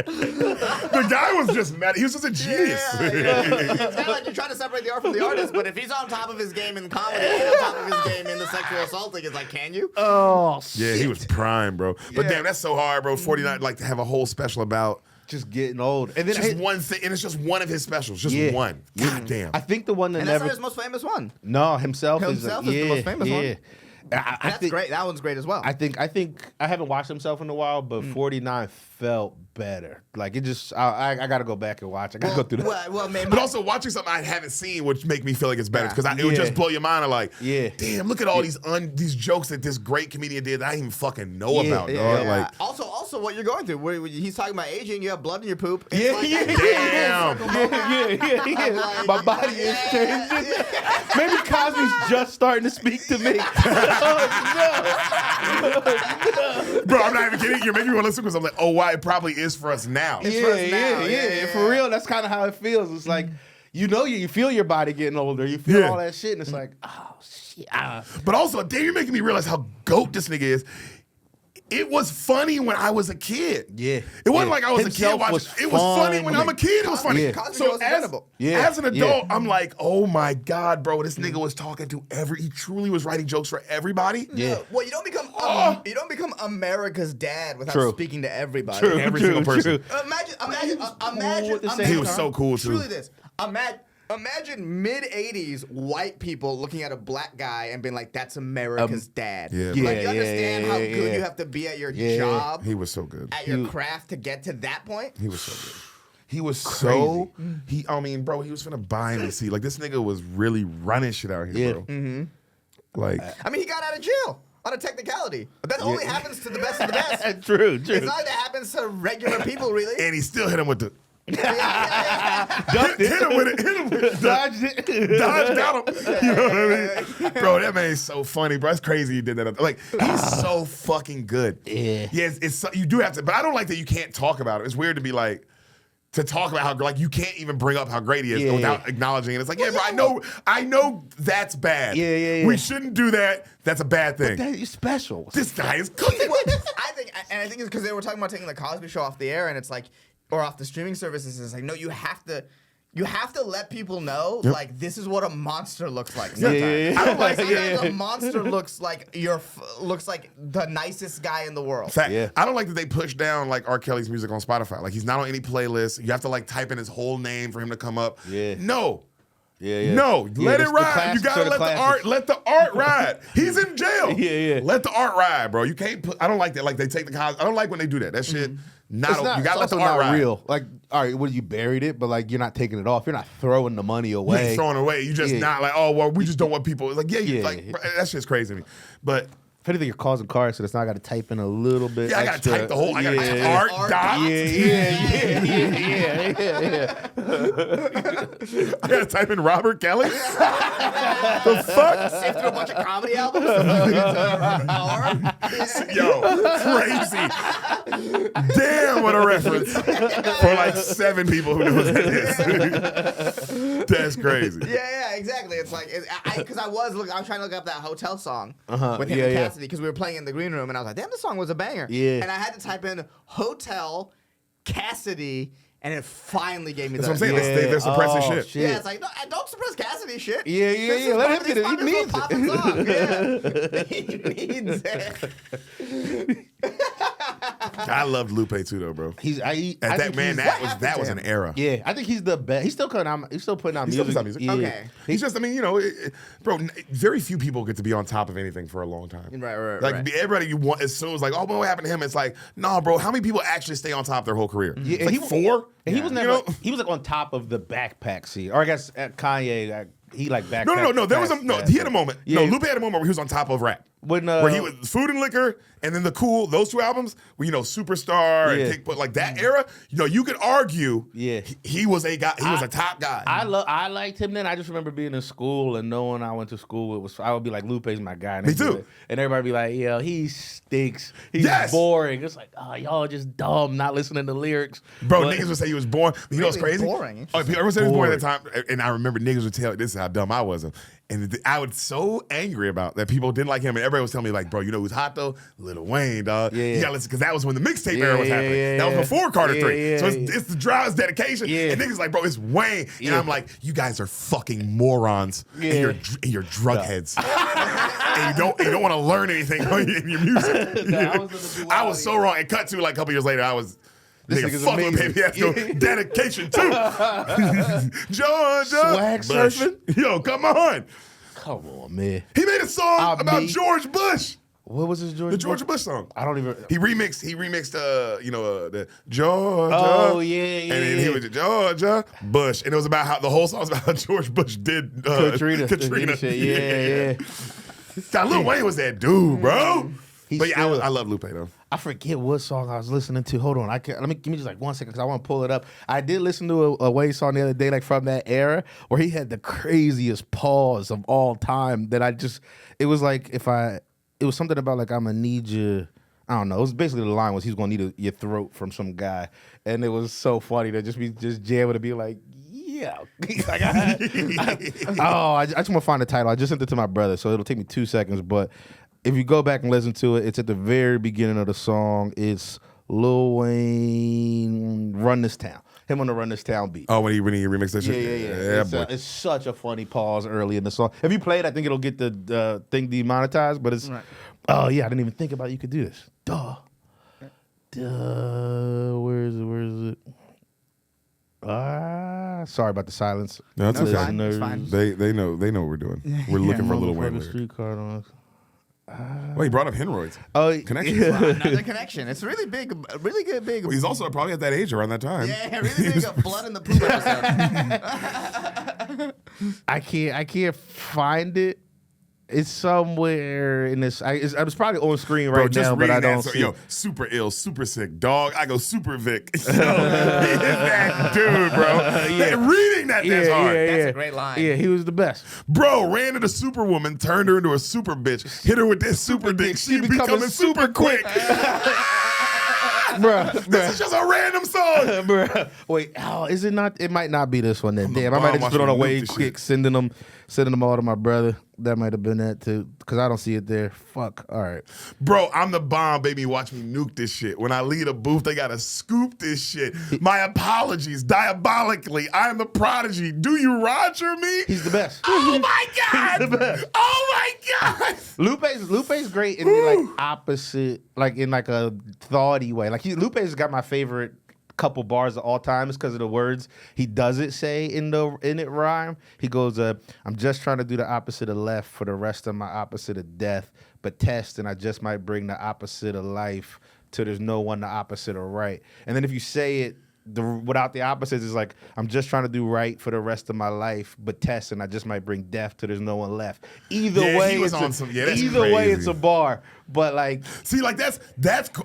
The guy was just mad. He was just a genius. It's kind of like you're trying to separate the art from the artist, but if he's on top of his game in comedy and on top of his game in the sexual assaulting, it's like, can you? Oh, Yeah, he was prime, bro. But Yeah. damn, that's so hard, bro. 49, like to have a whole special about just getting old. And then just one thing, and it's just one of his specials, just Yeah. one. God damn. I think the one that And that's never not his most famous one. No, himself is Himself is the most famous one. I That's think, great. That one's great as well. I think I haven't watched himself in a while, but 49 felt better. Like it just I got to go back and watch. I got to go through that. Well, man, But also watching something I haven't seen would make me feel like it's better Yeah. because it would just blow your mind. Of like, Yeah. damn, look at all these jokes that this great comedian did that I didn't even fucking know about, dog. yeah. Like, Also, what you're going through. He's talking about aging. You have blood in your poop. It's Yeah, like yeah, that. damn. yeah. My body is changing. Maybe Cosby's just starting to speak to me. Bro, I'm not even kidding. You're making me want to listen because I'm like, oh, wow, it probably is for us now. It's for us now. Yeah. For real, that's kind of how it feels. It's like, you feel your body getting older. You feel Yeah. all that shit, and it's like, oh, shit. But also, damn, you're making me realize how goat this nigga is. It was funny when I was a kid. Yeah. It wasn't Yeah. like I was Himself a kid watching. was It was funny when fun. I'm a kid. It was funny. Yeah. Cosby So was incredible. as an adult, Yeah. I'm like, oh my God, bro, this nigga was talking to he truly was writing jokes for everybody. Yeah. Well, you don't become America's dad without True. speaking to everybody. True. Every single person. Imagine. at the same He was so cool, too. Truly, this. Imagine mid '80s white people looking at a black guy and being like, "That's America's dad." yeah, Like, yeah, you understand how yeah, good yeah. you have to be at your Yeah. job, He was so good. at your craft to get to that point. He was so good. He was so I mean, bro, he was finna buy him a seat. Like this nigga was really running shit out here, Yeah. bro. Like I mean, he got out of jail on a technicality, but that only happens to the best of the best. True. It's not like that happens to regular people, really. and he still hit him with the Ducked hit him with it. Hit him with the Dodged it. dodged out him. You know what I mean? Bro, that man's so funny, bro. It's crazy he did that. Like, he's so fucking good. Yeah. Yeah, you do have to, but I don't like that you can't talk about it. It's weird to be like, to talk about how, like, you can't even bring up how great he is Yeah. without acknowledging it. It's like, yeah, bro, I know that's bad. Yeah. We shouldn't do that. That's a bad thing. That is special. This guy is cooking. I think it's because they were talking about taking the Cosby Show off the air, and it's like, or off the streaming services. It's like, no, you have to let people know, like, this is what a monster looks like. Sometimes, Yeah. I don't like. Sometimes a monster looks like looks like the nicest guy in the world. Fact. Yeah. I don't like that they push down like R. Kelly's music on Spotify. Like he's not on any playlist. You have to like type in his whole name for him to come up. Yeah. No. Yeah. No, Yeah, let it the ride. You classics gotta are the let the art ride. He's in jail. Yeah. Let the art ride, bro. You can't put. I don't like that. Like they take the cons. I don't like when they do that. That shit. You gotta let it's the also art not ride. real. Like, all right, you buried it, but like you're not taking it off. You're not throwing the money You away. ain't throwing it away. You just Yeah. not like, oh well, we just don't want people. Like Yeah. like bro, that shit's crazy to me. But If anything, you're causing car accidents. Now I got to type in a little bit. yeah, I gotta extra. type the whole. I gotta type Yeah. art dots. Yeah. I gotta type in Robert Kelly. The fuck? Sift through a bunch of comedy albums. Yo, crazy. Damn, what a reference. For like 7 people who know what that is. That's crazy. Yeah, exactly. It's like because I was trying to look up that hotel song with him Yeah, and yeah. Cassidy because we were playing in the green room, and I was like, damn, this song was a banger. Yeah. And I had to type in hotel Cassidy, and it finally gave me That's the. what I'm saying. They're suppressing shit. Yeah, it's like, no, don't suppress Cassidy shit. Yeah. This is Let one him of get these it. He fuckers needs will pop a song. Yeah. He needs it. I loved Lupe too, though, bro. That was an era. Yeah, I think he's the best. He's still putting out He still music. puts out music. Yeah. Okay. He's just, I mean, bro, very few people get to be on top of anything for a long time. Right. Like everybody you want, as soon as like, oh, what happened to him? It's like, nah, bro. How many people actually stay on top their whole career? Yeah, It's like 4. And he was You never. know? He was like on top of the backpack scene, or I guess Kanye. He like backpack. No. There was he had a moment. Yeah. No, Lupe had a moment where he was on top of rap. where he was Food and Liquor, and then those two albums, where, Superstar and Kick, but like that era, you could argue, he was a guy, he was a top guy. I liked him then. I just remember being in school and knowing I went to school. I would be like, Lupe's my guy. Me too. And everybody be like, yo, he stinks. He's boring. It's like, oh, y'all just dumb, not listening to lyrics. Bro, niggas would say he was boring. You know what's crazy? Boring. Oh, everyone said he was boring at the time, and I remember niggas would tell, this is how dumb I was. And I was so angry about that people didn't like him, and everybody was telling me like, bro, you know who's hot though? Lil Wayne, dog. You gotta listen, because that was when the mixtape era was happening. That was before Carter 3. So it's the drive, it's dedication. And niggas like, bro, it's Wayne. And I'm like, you guys are fucking morons. And you're drug heads. And you don't want to learn anything in your music. I was so wrong. And cut to like a couple years later, I was nigga, fuck with baby ass no dedication too. Georgia. Swag surfing? Yo, come on. Come on, man. He made a song about George Bush. What was his George? The George Bush song. I don't even. He remixed. The Georgia. Oh yeah. And then he was Georgia Bush, and it was about how the whole song was about how George Bush did Katrina. Yeah. God, Lil Wayne was that dude, bro. I love Lupe though. I forget what song I was listening to. Hold on, give me just like 1 second because I want to pull it up. I did listen to a Wayne song the other day, like from that era, where he had the craziest pause of all time. It was like it was something about like I'm gonna need you. I don't know. It was basically the line was he's gonna need your throat from some guy, and it was so funny to just jamming to be like, yeah. Like I just want to find the title. I just sent it to my brother, so it'll take me 2 seconds, but. If you go back and listen to it, it's at the very beginning of the song. It's Lil Wayne, Run This Town. Him on the Run This Town beat. Oh, when he remixed that shit? Yeah. It's such a funny pause early in the song. If you play it, I think it'll get the thing demonetized, but it's... Right. Oh, yeah, I didn't even think about you could do this. Duh. Where is it? Sorry about the silence. No, it's okay. It's fine. They know what we're doing. We're looking for Lil Wayne. Street card on. Well, he brought up hemorrhoids. Oh, connection. Another connection. It's really big, really good, big. Well, he's also probably at that age around that time. Yeah, really big blood in the poop episode. I can't find it. It's somewhere in this. It's probably on screen right now, but I don't see. Yo, super ill, super sick, dog. I go super Vic. Yo, that dude, bro. Reading that's hard. That's a great line. Yeah, he was the best. Bro, ran to the superwoman, turned her into a super bitch, hit her with this super dick. She becoming super quick. Bruh. This is just a random song. Bruh. Wait, is it not? It might not be this one then. Damn, I might have just put on a Wave quick, sending them all to my brother. That might have been that too, because I don't see it there. Fuck. All right. Bro, I'm the bomb, baby. Watch me nuke this shit. When I leave a booth, they gotta scoop this shit. My apologies. Diabolically. I am the prodigy. Do you Roger me? He's the best. Oh my God. He's the best. Oh my God. Lupe's great in the like opposite, like in like a thoughty way. Like Lupe's got my favorite couple bars of all time is because of the words he doesn't say in it rhyme. He goes, I'm just trying to do the opposite of left for the rest of my opposite of death, but test and I just might bring the opposite of life till there's no one the opposite of right. And then if you say it without the opposites, it's like I'm just trying to do right for the rest of my life, but test and I just might bring death till there's no one left. Either way, it's a bar. But like, see, like that's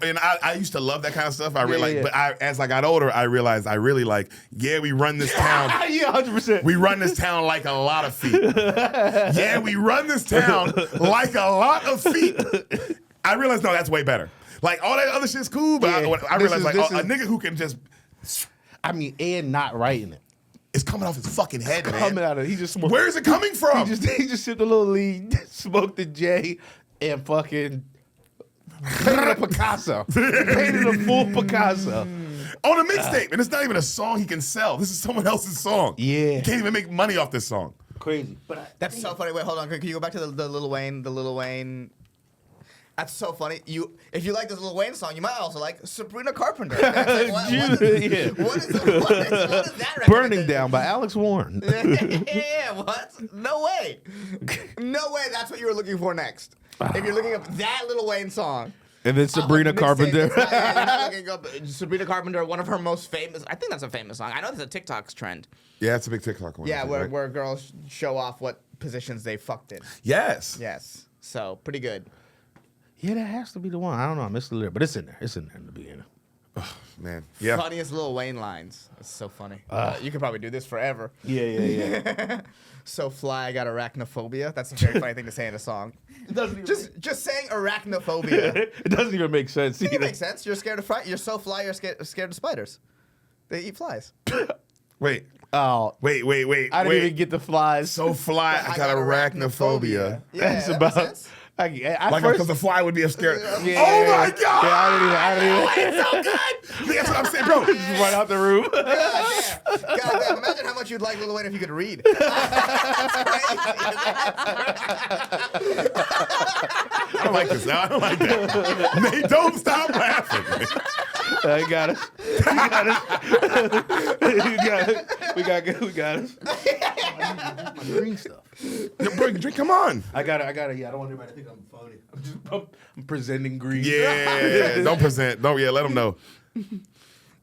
and I used to love that kind of stuff. I really but as I got older, I realized I really like. Yeah, we run this town. Yeah, 100%. We run this town like a lot of feet. Yeah, we run this town like a lot of feet. I realized no, that's way better. Like all that other shit's cool, but I realized a nigga who can just. I mean, and not writing it. It's coming off his fucking head, man. Coming out of he just smoked. Where is it coming from? He just sipped a little lead, smoked the J, and fucking painted a Picasso. Painted a full Picasso. On a mixtape, and it's not even a song he can sell. This is someone else's song. Yeah. He can't even make money off this song. Crazy. That's so funny. Wait, hold on. Can you go back to the Lil Wayne? That's so funny. If you like this Lil Wayne song, you might also like Sabrina Carpenter. Like, what is that? Burning Down by Alex Warren. Yeah, what? No way. No way that's what you were looking for next. If you're looking up that Lil Wayne song. And then Sabrina Carpenter. You're not looking up Sabrina Carpenter, one of her most famous. I think that's a famous song. I know that's a TikTok's trend. Yeah, it's a big TikTok one. Yeah, where girls show off what positions they fucked in. Yes. Yes. So, pretty good. Yeah, that has to be the one. I don't know. I missed the lyric, but it's in there. It's in there in the beginning. Man, yeah. Funniest Lil Wayne lines. It's so funny. You could probably do this forever. Yeah. So fly, I got arachnophobia. That's a very funny thing to say in a song. It doesn't even Just saying arachnophobia. it doesn't even make sense It either. makes sense. You're scared of You're so fly. You're scared of spiders. They eat flies. Wait. Oh, Wait. I didn't even get the flies. So fly, I got arachnophobia. Yeah, That's that about. makes sense. Because the fly would be a scare. Yeah, Oh my God! Yeah, I don't even. It's so good. That's what I'm saying, bro. Just run out the room. God damn. Imagine how much you'd like Lil Wayne if you could read. I don't like this now. I don't like that. Nate, don't stop laughing. You got us. We got us. My green stuff. Yo, bro, drink. Come on. I got it. Yeah, I don't want anybody to think I'm phony. I'm presenting green. Yeah. Don't present. Don't. Yeah. Let them know.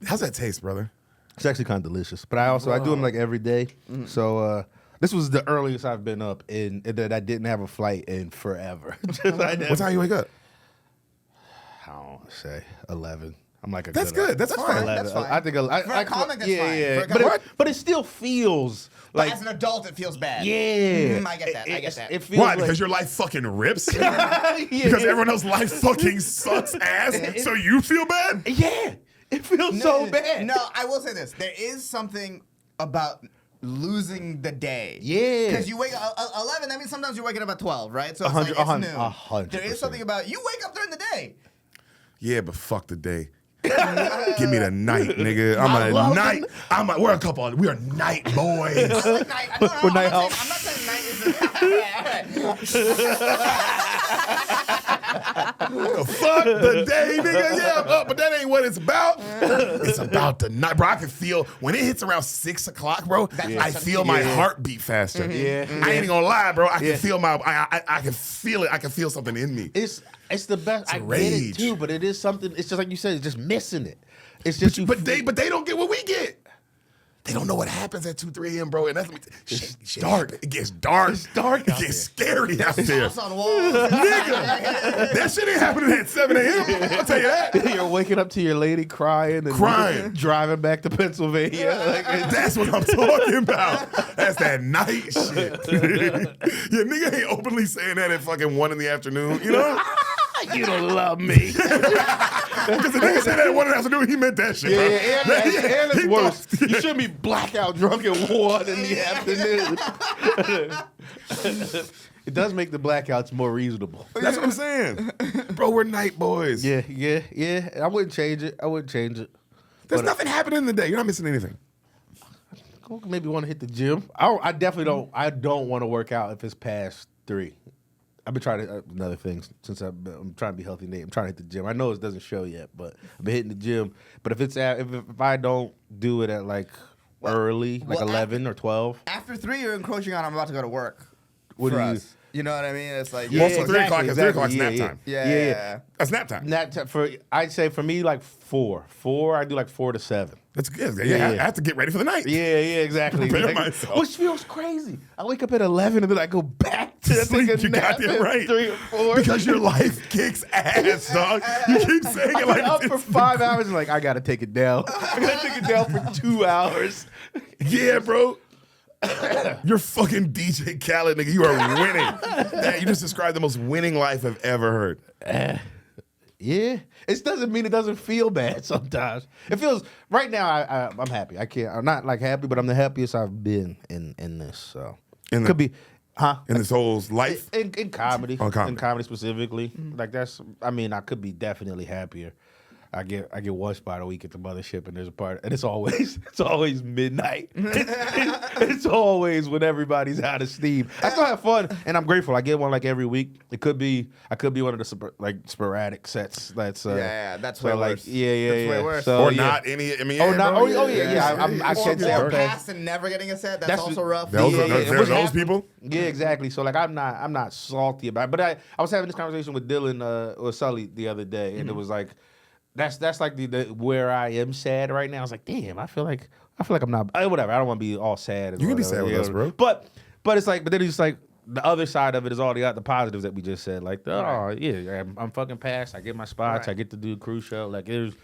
How's that taste, brother? It's actually kind of delicious. But I do them like every day. So this was the earliest I've been up in that I didn't have a flight in forever. What time you wake up? I don't want to say 11. I'm like a That's good. That's fine. 11. That's fine. I think For a comic, that's fine. Yeah. For a comic- But it still feels But like as an adult, it feels bad. yeah. I get that. I get that. It feels Why? like, Because your life fucking rips? yeah, Because everyone else's life fucking sucks ass, so you feel bad? yeah. It feels so bad. No, I will say this. There is something about losing the day. Yeah. Because you wake up 11, that means sometimes you're waking up at 12, right? So it's 100, like it's noon. 100%. There is something about you wake up during the day. Yeah, but fuck the day. Give me the night, nigga. We're night boys. I like night. We're night I'm not saying night is Fuck the day, nigga. Yeah, I'm up, but that ain't what it's about. It's about the night, bro. I can feel when it hits around 6 o'clock, bro. I feel my heart beat faster. Yeah. I ain't even gonna lie, bro. I can feel I can feel it. I can feel something in me. It's the best. It's I get rage. it too, but it is something. It's just like you said. It's just missing it. It's just But they don't get what we get. They don't know what happens at 2, 3 a.m., bro. And that's shit dark. It gets dark. It's dark It out gets scary out there. house on walls. Nigga, that shit ain't happening at 7 a.m. I'll tell you that. You're waking up to your lady crying and driving back to Pennsylvania. That's what I'm talking about. That's that night shit. Your nigga ain't openly saying that at fucking 1 in the afternoon, you know? You don't love me. Because the nigga said that at 1 in the afternoon, he meant that shit, bro. And it's He worse. thought- You shouldn't be blackout drunk at 1 in the afternoon. It does make the blackouts more reasonable. That's what I'm saying. Bro, we're night boys. Yeah. I wouldn't change it. There's nothing happening in the day. You're not missing anything. Maybe want to hit the gym. I definitely don't. I don't want to work out if it's past 3. I've been trying to another thing since I'm trying to be healthy. Nate, I'm trying to hit the gym. I know it doesn't show yet, but I've been hitting the gym. But if I don't do it at like early, like 11 or 12, After 3, you're encroaching on I'm about to go to work. what for do you? us. You know what I mean? It's like Also 3 o'clock is 3 o'clock nap yeah, time. Yeah. That's nap time. I'd say for me like 4. I do like 4 to 7. That's good. Yeah, I have to get ready for the night. Yeah, exactly. Prepare myself. Which feels crazy. I wake up at 11 and then I go back to Sleep, take a you nap goddamn at right. 3 or 4. Because your life kicks ass, dog. You keep saying it I'm like up for it's 5 hours and like I gotta take it down. I gotta take it down for 2 hours. Yeah, bro. You're fucking DJ Khaled, nigga. You are winning. Man, you just described the most winning life I've ever heard. Yeah, it doesn't mean it doesn't feel bad sometimes. It feels right now. I'm happy. I'm not like happy, but I'm the happiest I've been in this. So In the- could be, In this whole life. in comedy, Oh, comedy. in comedy specifically. Like that's. I mean, I could be definitely happier. I get one spot a week at the mothership, and there's a part, and it's always midnight. It's always when everybody's out of steam. I still have fun, and I'm grateful. I get one like every week. I could be one of the sporadic sets. That's that's so way like worse. yeah. That's way worse. So, Or yeah. not any. I mean, Oh, yeah, not. bro, Oh, yeah. I can't say I'm Or bad. past and never getting a set. That's That's also rough. Those Yeah, are yeah. there are What's those happening- people. Yeah, exactly. So like I'm not salty about it. But I was having this conversation with Dylan or Sully the other day, and it was like that's like the where I am sad right now. I was like, damn, I feel like I'm not whatever. I don't want to be all sad. You can be sad with us, bro. But it's like, but then it's just like the other side of it is all the positives that we just said. Like, I'm fucking passed. I get my spots. I get to do a cruise show. Like, there's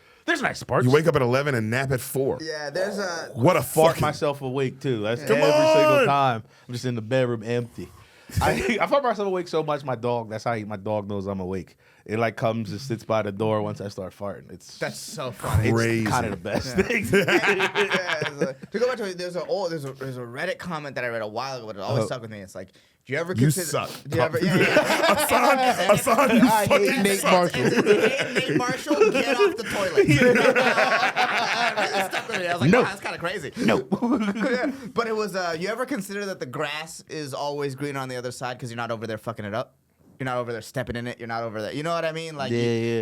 nice parts. You wake up at 11 and nap at 4. Yeah, there's a... What a fart myself awake, too. That's Come every on! single time. I'm just in the bedroom empty. I fart myself awake so much, my dog knows I'm awake. It like comes and sits by the door once I start farting. That's so funny. Crazy. It's kind of the best thing. To go back to it, there's a Reddit comment that I read a while ago, but it always stuck with me. It's like, do you ever consider... suck. Do you ever... Yeah. Hassan, you I hate fucking Nate suck. Marshall. Nate Marshall, get off the toilet. It stuck with me. I was like, No. wow, that's kind of crazy. No. Yeah. But it was, you ever consider that the grass is always greener on the other side because you're not over there fucking it up? You're not over there stepping in it. You're not over there. You know what I mean? Like,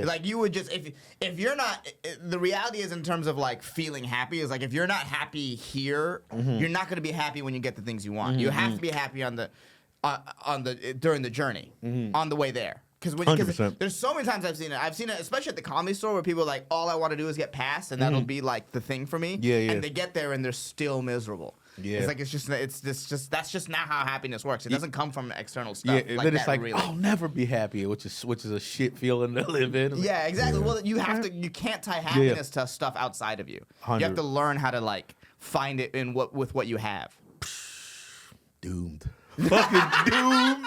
like you would just if you're not. The reality is, in terms of like feeling happy, is like if you're not happy here, you're not going to be happy when you get the things you want. You have to be happy on the during the journey, on the way there. Because there's so many times I've seen it, especially at the Comedy Store, where people are like, all I want to do is get past, and that'll be like the thing for me. And they get there and they're still miserable. It's like that's just not how happiness works. It doesn't come from external stuff. Yeah, then it's like, really. I'll never be happy, which is a shit feeling to live in. Yeah, exactly. Well, you can't tie happiness to stuff outside of you. 100. You have to learn how to like find it in with what you have. Doomed. Fucking doomed.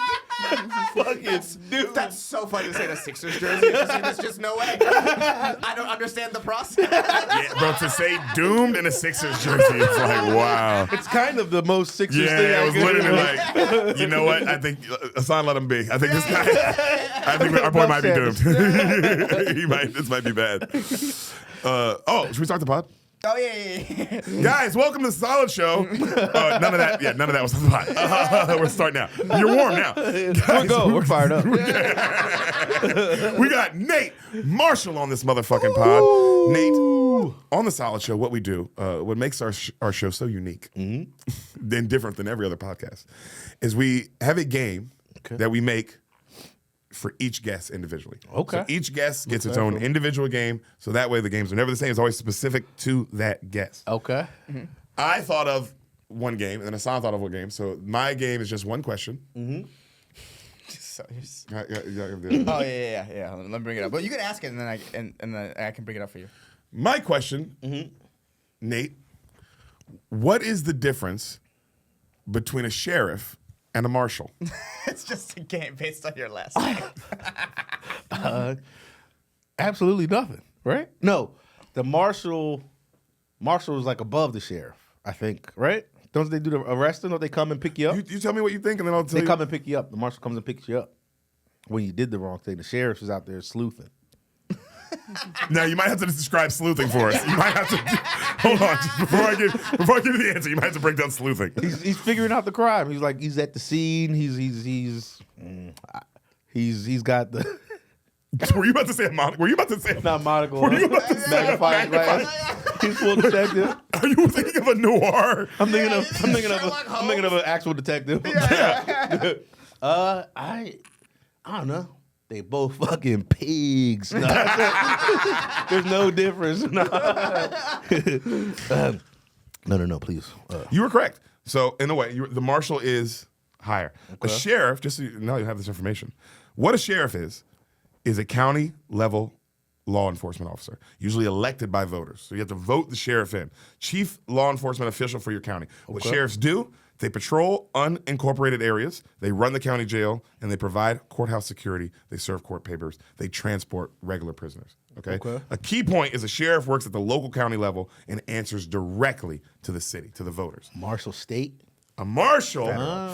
Fucking doomed. That's so funny to say in a Sixers jersey. There's just no way. I don't understand the process. Yeah, bro, to say doomed in a Sixers jersey, it's like, wow. It's kind of the most Sixers thing. Yeah, it was literally like, you know what? I think Hassan let him be. I think this guy, our boy might be doomed. This might be bad. Should we start the pod? Oh yeah. Guys, welcome to the Solid Show. None of that was on the pod. We're starting now. You're warm now. Guys, We're fired up. We got Nate Marshall on this motherfucking pod. Nate, on the Solid Show, what we do, what makes our show so unique and different than every other podcast, is we have a game that we make for each guest individually. Okay. So each guest gets its own individual game, so that way the games are never the same. It's always specific to that guest. Okay. I thought of one game, and then Hassan thought of one game. So my game is just one question. Oh yeah. Let me bring it up. But you can ask it, and then I can bring it up for you. My question, Nate, what is the difference between a sheriff and a marshal? It's just a game based on your last name. Absolutely nothing, right? No, the marshal is like above the sheriff, I think, right? Don't they do the arresting, or they come and pick you up? You tell me what you think, and then I'll tell you. They come and pick you up. The marshal comes and picks you up when you did the wrong thing. The sheriff is out there sleuthing. Now you might have to describe sleuthing for us. You might have to hold on just before I give you the answer. You might have to break down sleuthing. He's figuring out the crime. He's at the scene. He's got the. Were you about to say a monocle? Were you about to say Not monocle. Were you about to say magnifying glass? He's full detective. Are you thinking of a noir? I'm thinking of an actual detective. Yeah. I don't know. They both fucking pigs. No. There's no difference. No, please. You were correct. So in a way, the marshal is higher. Okay. A sheriff, just so you know, you have this information. What a sheriff is a county level law enforcement officer, usually elected by voters. So you have to vote the sheriff in. Chief law enforcement official for your county. What sheriffs do, they patrol unincorporated areas, they run the county jail, and they provide courthouse security, they serve court papers, they transport regular prisoners. Okay? A key point is a sheriff works at the local county level and answers directly to the city, to the voters. Marshall State? A marshal,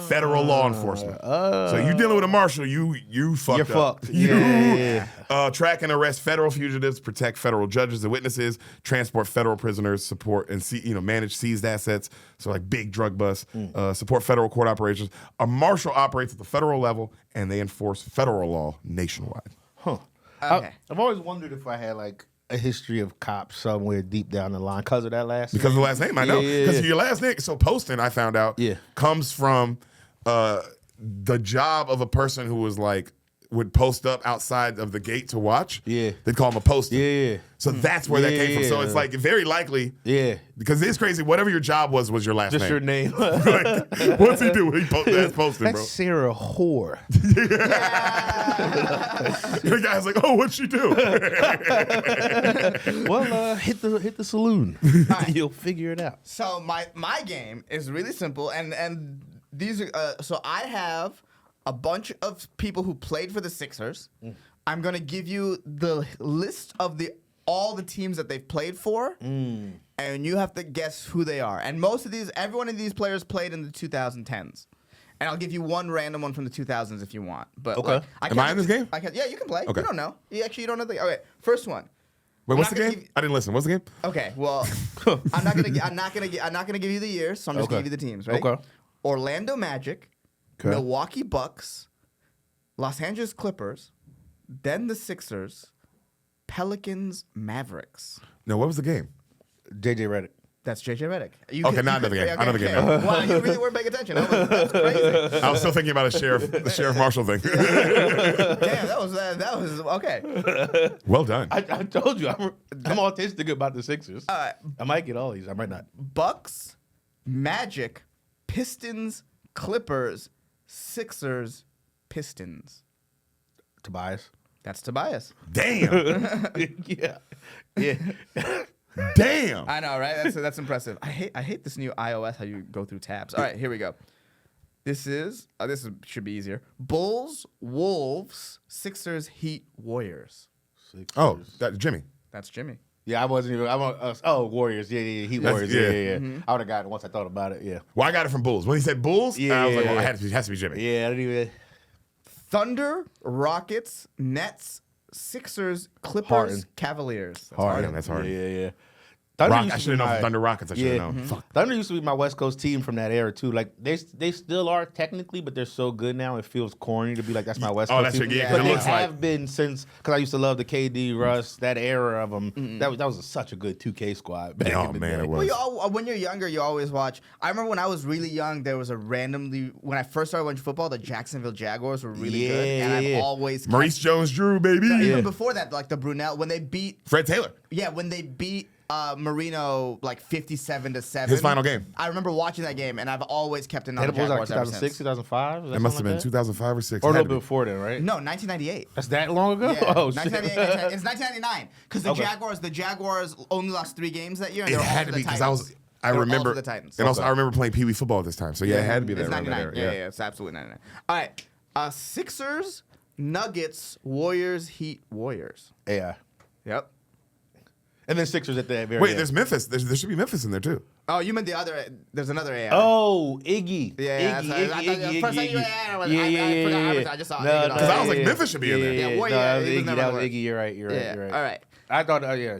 federal law enforcement. So you dealing with a marshal, you fucked You're up. fucked. Yeah. Track and arrest federal fugitives, protect federal judges and witnesses, transport federal prisoners, support and manage seized assets. So like big drug busts, support federal court operations. A marshal operates at the federal level and they enforce federal law nationwide. Huh. Okay. I've always wondered if I had like a history of cops somewhere deep down the line because of that last Because of the last name, I know. Because of your last name. So Poston, I found out, comes from the job of a person who was like would post up outside of the gate to watch, they'd call him a poster. Yeah. So that's where that came from. So it's like very likely. Yeah. Because it's crazy. Whatever your job was your last Just name. your name. Like, what's he do? That's posting, That's bro. Sarah Whore. The guy's like, oh, what'd she do? Well, hit the saloon. You'll figure it out. So my game is really simple, and these are so I have a bunch of people who played for the Sixers. I'm gonna give you the list of all the teams that they've played for, and you have to guess who they are. And every one of these players played in the 2010s. And I'll give you one random one from the 2000s if you want. But Okay. Am I in this game? Yeah, you can play. Okay. You don't know. You don't know okay, first one. Wait, I'm what's not the gonna game? I didn't listen. What's the game? Okay, well, I'm not gonna give you the years, so I'm just gonna give you the teams, right? Okay. Orlando Magic, Okay. Milwaukee Bucks, Los Angeles Clippers, then the Sixers, Pelicans, Mavericks. No, what was the game? JJ Redick. That's JJ Redick. Okay, now another game. Another game. Wow, you really weren't paying attention. That's crazy. I was still thinking about the Sheriff Marshall thing. Damn, that was okay. Well done. I told you, I'm autistic about the Sixers. All right. I might get all these. I might not. Bucks, Magic, Pistons, Clippers, Sixers, Pistons. Tobias. That's Tobias. Damn. Yeah. Yeah. Damn. I know, right? That's impressive. I hate this new iOS how you go through tabs. All right, here we go. This should be easier. Bulls, Wolves, Sixers, Heat, Warriors. Oh, that's Jimmy. That's Jimmy. Yeah, I wasn't even. Warriors. Yeah. Heat Warriors. Yeah. I would have gotten it once I thought about it. Yeah. Well, I got it from Bulls. When he said Bulls, I was like, well, it has to be Jimmy. Yeah, I didn't even. Thunder, Rockets, Nets, Sixers, Clippers, Harden. Cavaliers. That's Harden. That's hard. Yeah. I should have known Thunder Rockets. I should have known. Fuck. Thunder used to be my West Coast team from that era too. Like they still are technically, but they're so good now. It feels corny to be like that's my West Coast team. Yeah, but it they looks have like been since because I used to love the KD, Russ, that era of them. That was such a good 2K squad. Back in the day. It was. Well, when you're younger, you always watch. I remember when I was really young, there was when I first started watching football, the Jacksonville Jaguars were really good, and I've always Maurice Jones-Drew, baby. even before that, like the Brunel when they beat Fred Taylor. Yeah, when they beat Marino like 57-7. His final game. I remember watching that game, and I've always kept an eye on the That was like Jaguars ever 2006, since. 2005. It must have been 2005 or 6. Or It no, had to be. before then, right? No, 1998. That's that long ago. Yeah, Oh shit. 1998. It's 1999 because the Okay. Jaguars only lost 3 games that year. And It they were all had for to be the because Titans. I They were all remember for the Titans. and also I remember playing Pee Wee football at this time. So yeah, it had to be It's that around that 99. era. Yeah, it's absolutely 99. All right, Sixers, Nuggets, Warriors, Heat, Warriors. AI. Yep. And then Sixers at the very Wait, end. there's Memphis. There should be Memphis in there too. Oh, you meant the other? There's another AI. Oh, Iggy. Yeah, Iggy, that's right. I thought- first time you were- I forgot. I just saw Iggy. Because I was like, Memphis should be in there. Yeah, Warrior, No, that was he was Iggy. never That on was the Iggy. You're right. You're Yeah. right. All right. I thought, yeah.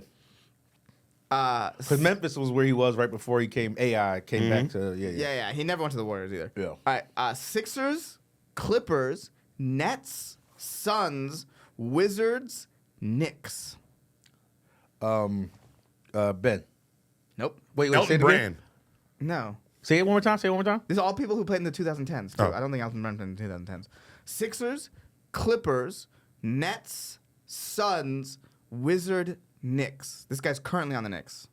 Because Memphis was where he was right before he came. AI came back to Yeah. He never went to the Warriors either. Yeah. All right. Sixers, Clippers, Nets, Suns, Wizards, Knicks. Ben. Nope. Wait, say Elton it again. Brand. No. Say it one more time. Say it one more time. These are all people who played in the 2010s, too. Oh. I don't think Elton Brand played in the 2010s. Sixers, Clippers, Nets, Suns, Wizard, Knicks. This guy's currently on the Knicks.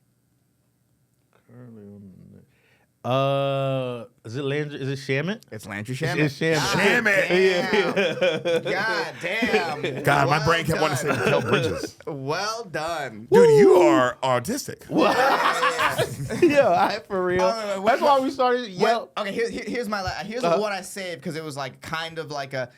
Is it Landry? Is it Shamit? It's Landry Shamet. It's Shamit. Shamit. God damn. God, my Well brain kept wanting to say done. Mikael Bridges. Well done. Dude, you are autistic. Yeah, for real. wait, That's why we started. Well, okay, here's my here's what I saved because it was like kind of like a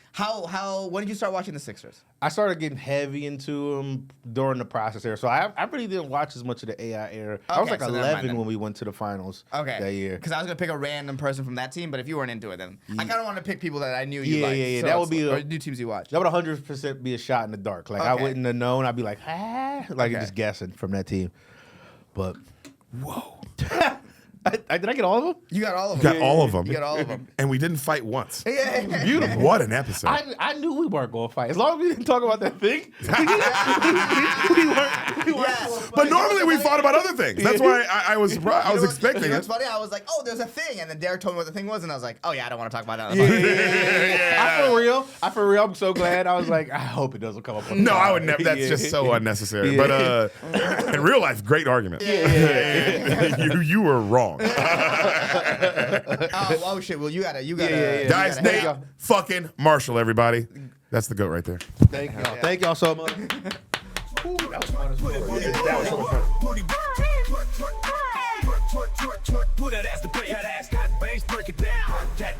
when did you start watching the Sixers? I started getting heavy into them during the process there, so I really didn't watch as much of the AI era. I was Okay, like so never mind 11 then. when we went to the finals that year. Because I was gonna pick a random person from that team, but if you weren't into it, then I kind of want to pick people that I knew you Yeah, liked. yeah. So That would be or new teams you watch. That would 100% be a shot in the dark. Like I Okay. wouldn't have known. I'd be like, like Okay. just guessing from that team. But Whoa. Did I get all of them? You got all of You them. got all of them. You got all of them. And we didn't fight once. Yeah. Beautiful. What an episode. I knew we weren't going to fight. As long as we didn't talk about that thing, we weren't Yes. But normally we fought about other things. That's why I was surprised. I was expecting It's it. funny. I was like, oh, there's a thing. And then Derek told me what the thing was. And I was like, oh, yeah, I don't want to talk about that. I for real. I'm so glad. I was like, I hope it doesn't come up. On No, the I would never. That's just so unnecessary. But in real life, great argument. you were wrong. Oh shit! Well, you gotta. Guys, Nate fucking Marshall, everybody. That's the goat right there. Thank y'all. Thank y'all so much. Ooh, that was fun as fuck. That was so fun. Put that ass to play, that ass got bass, break it down. That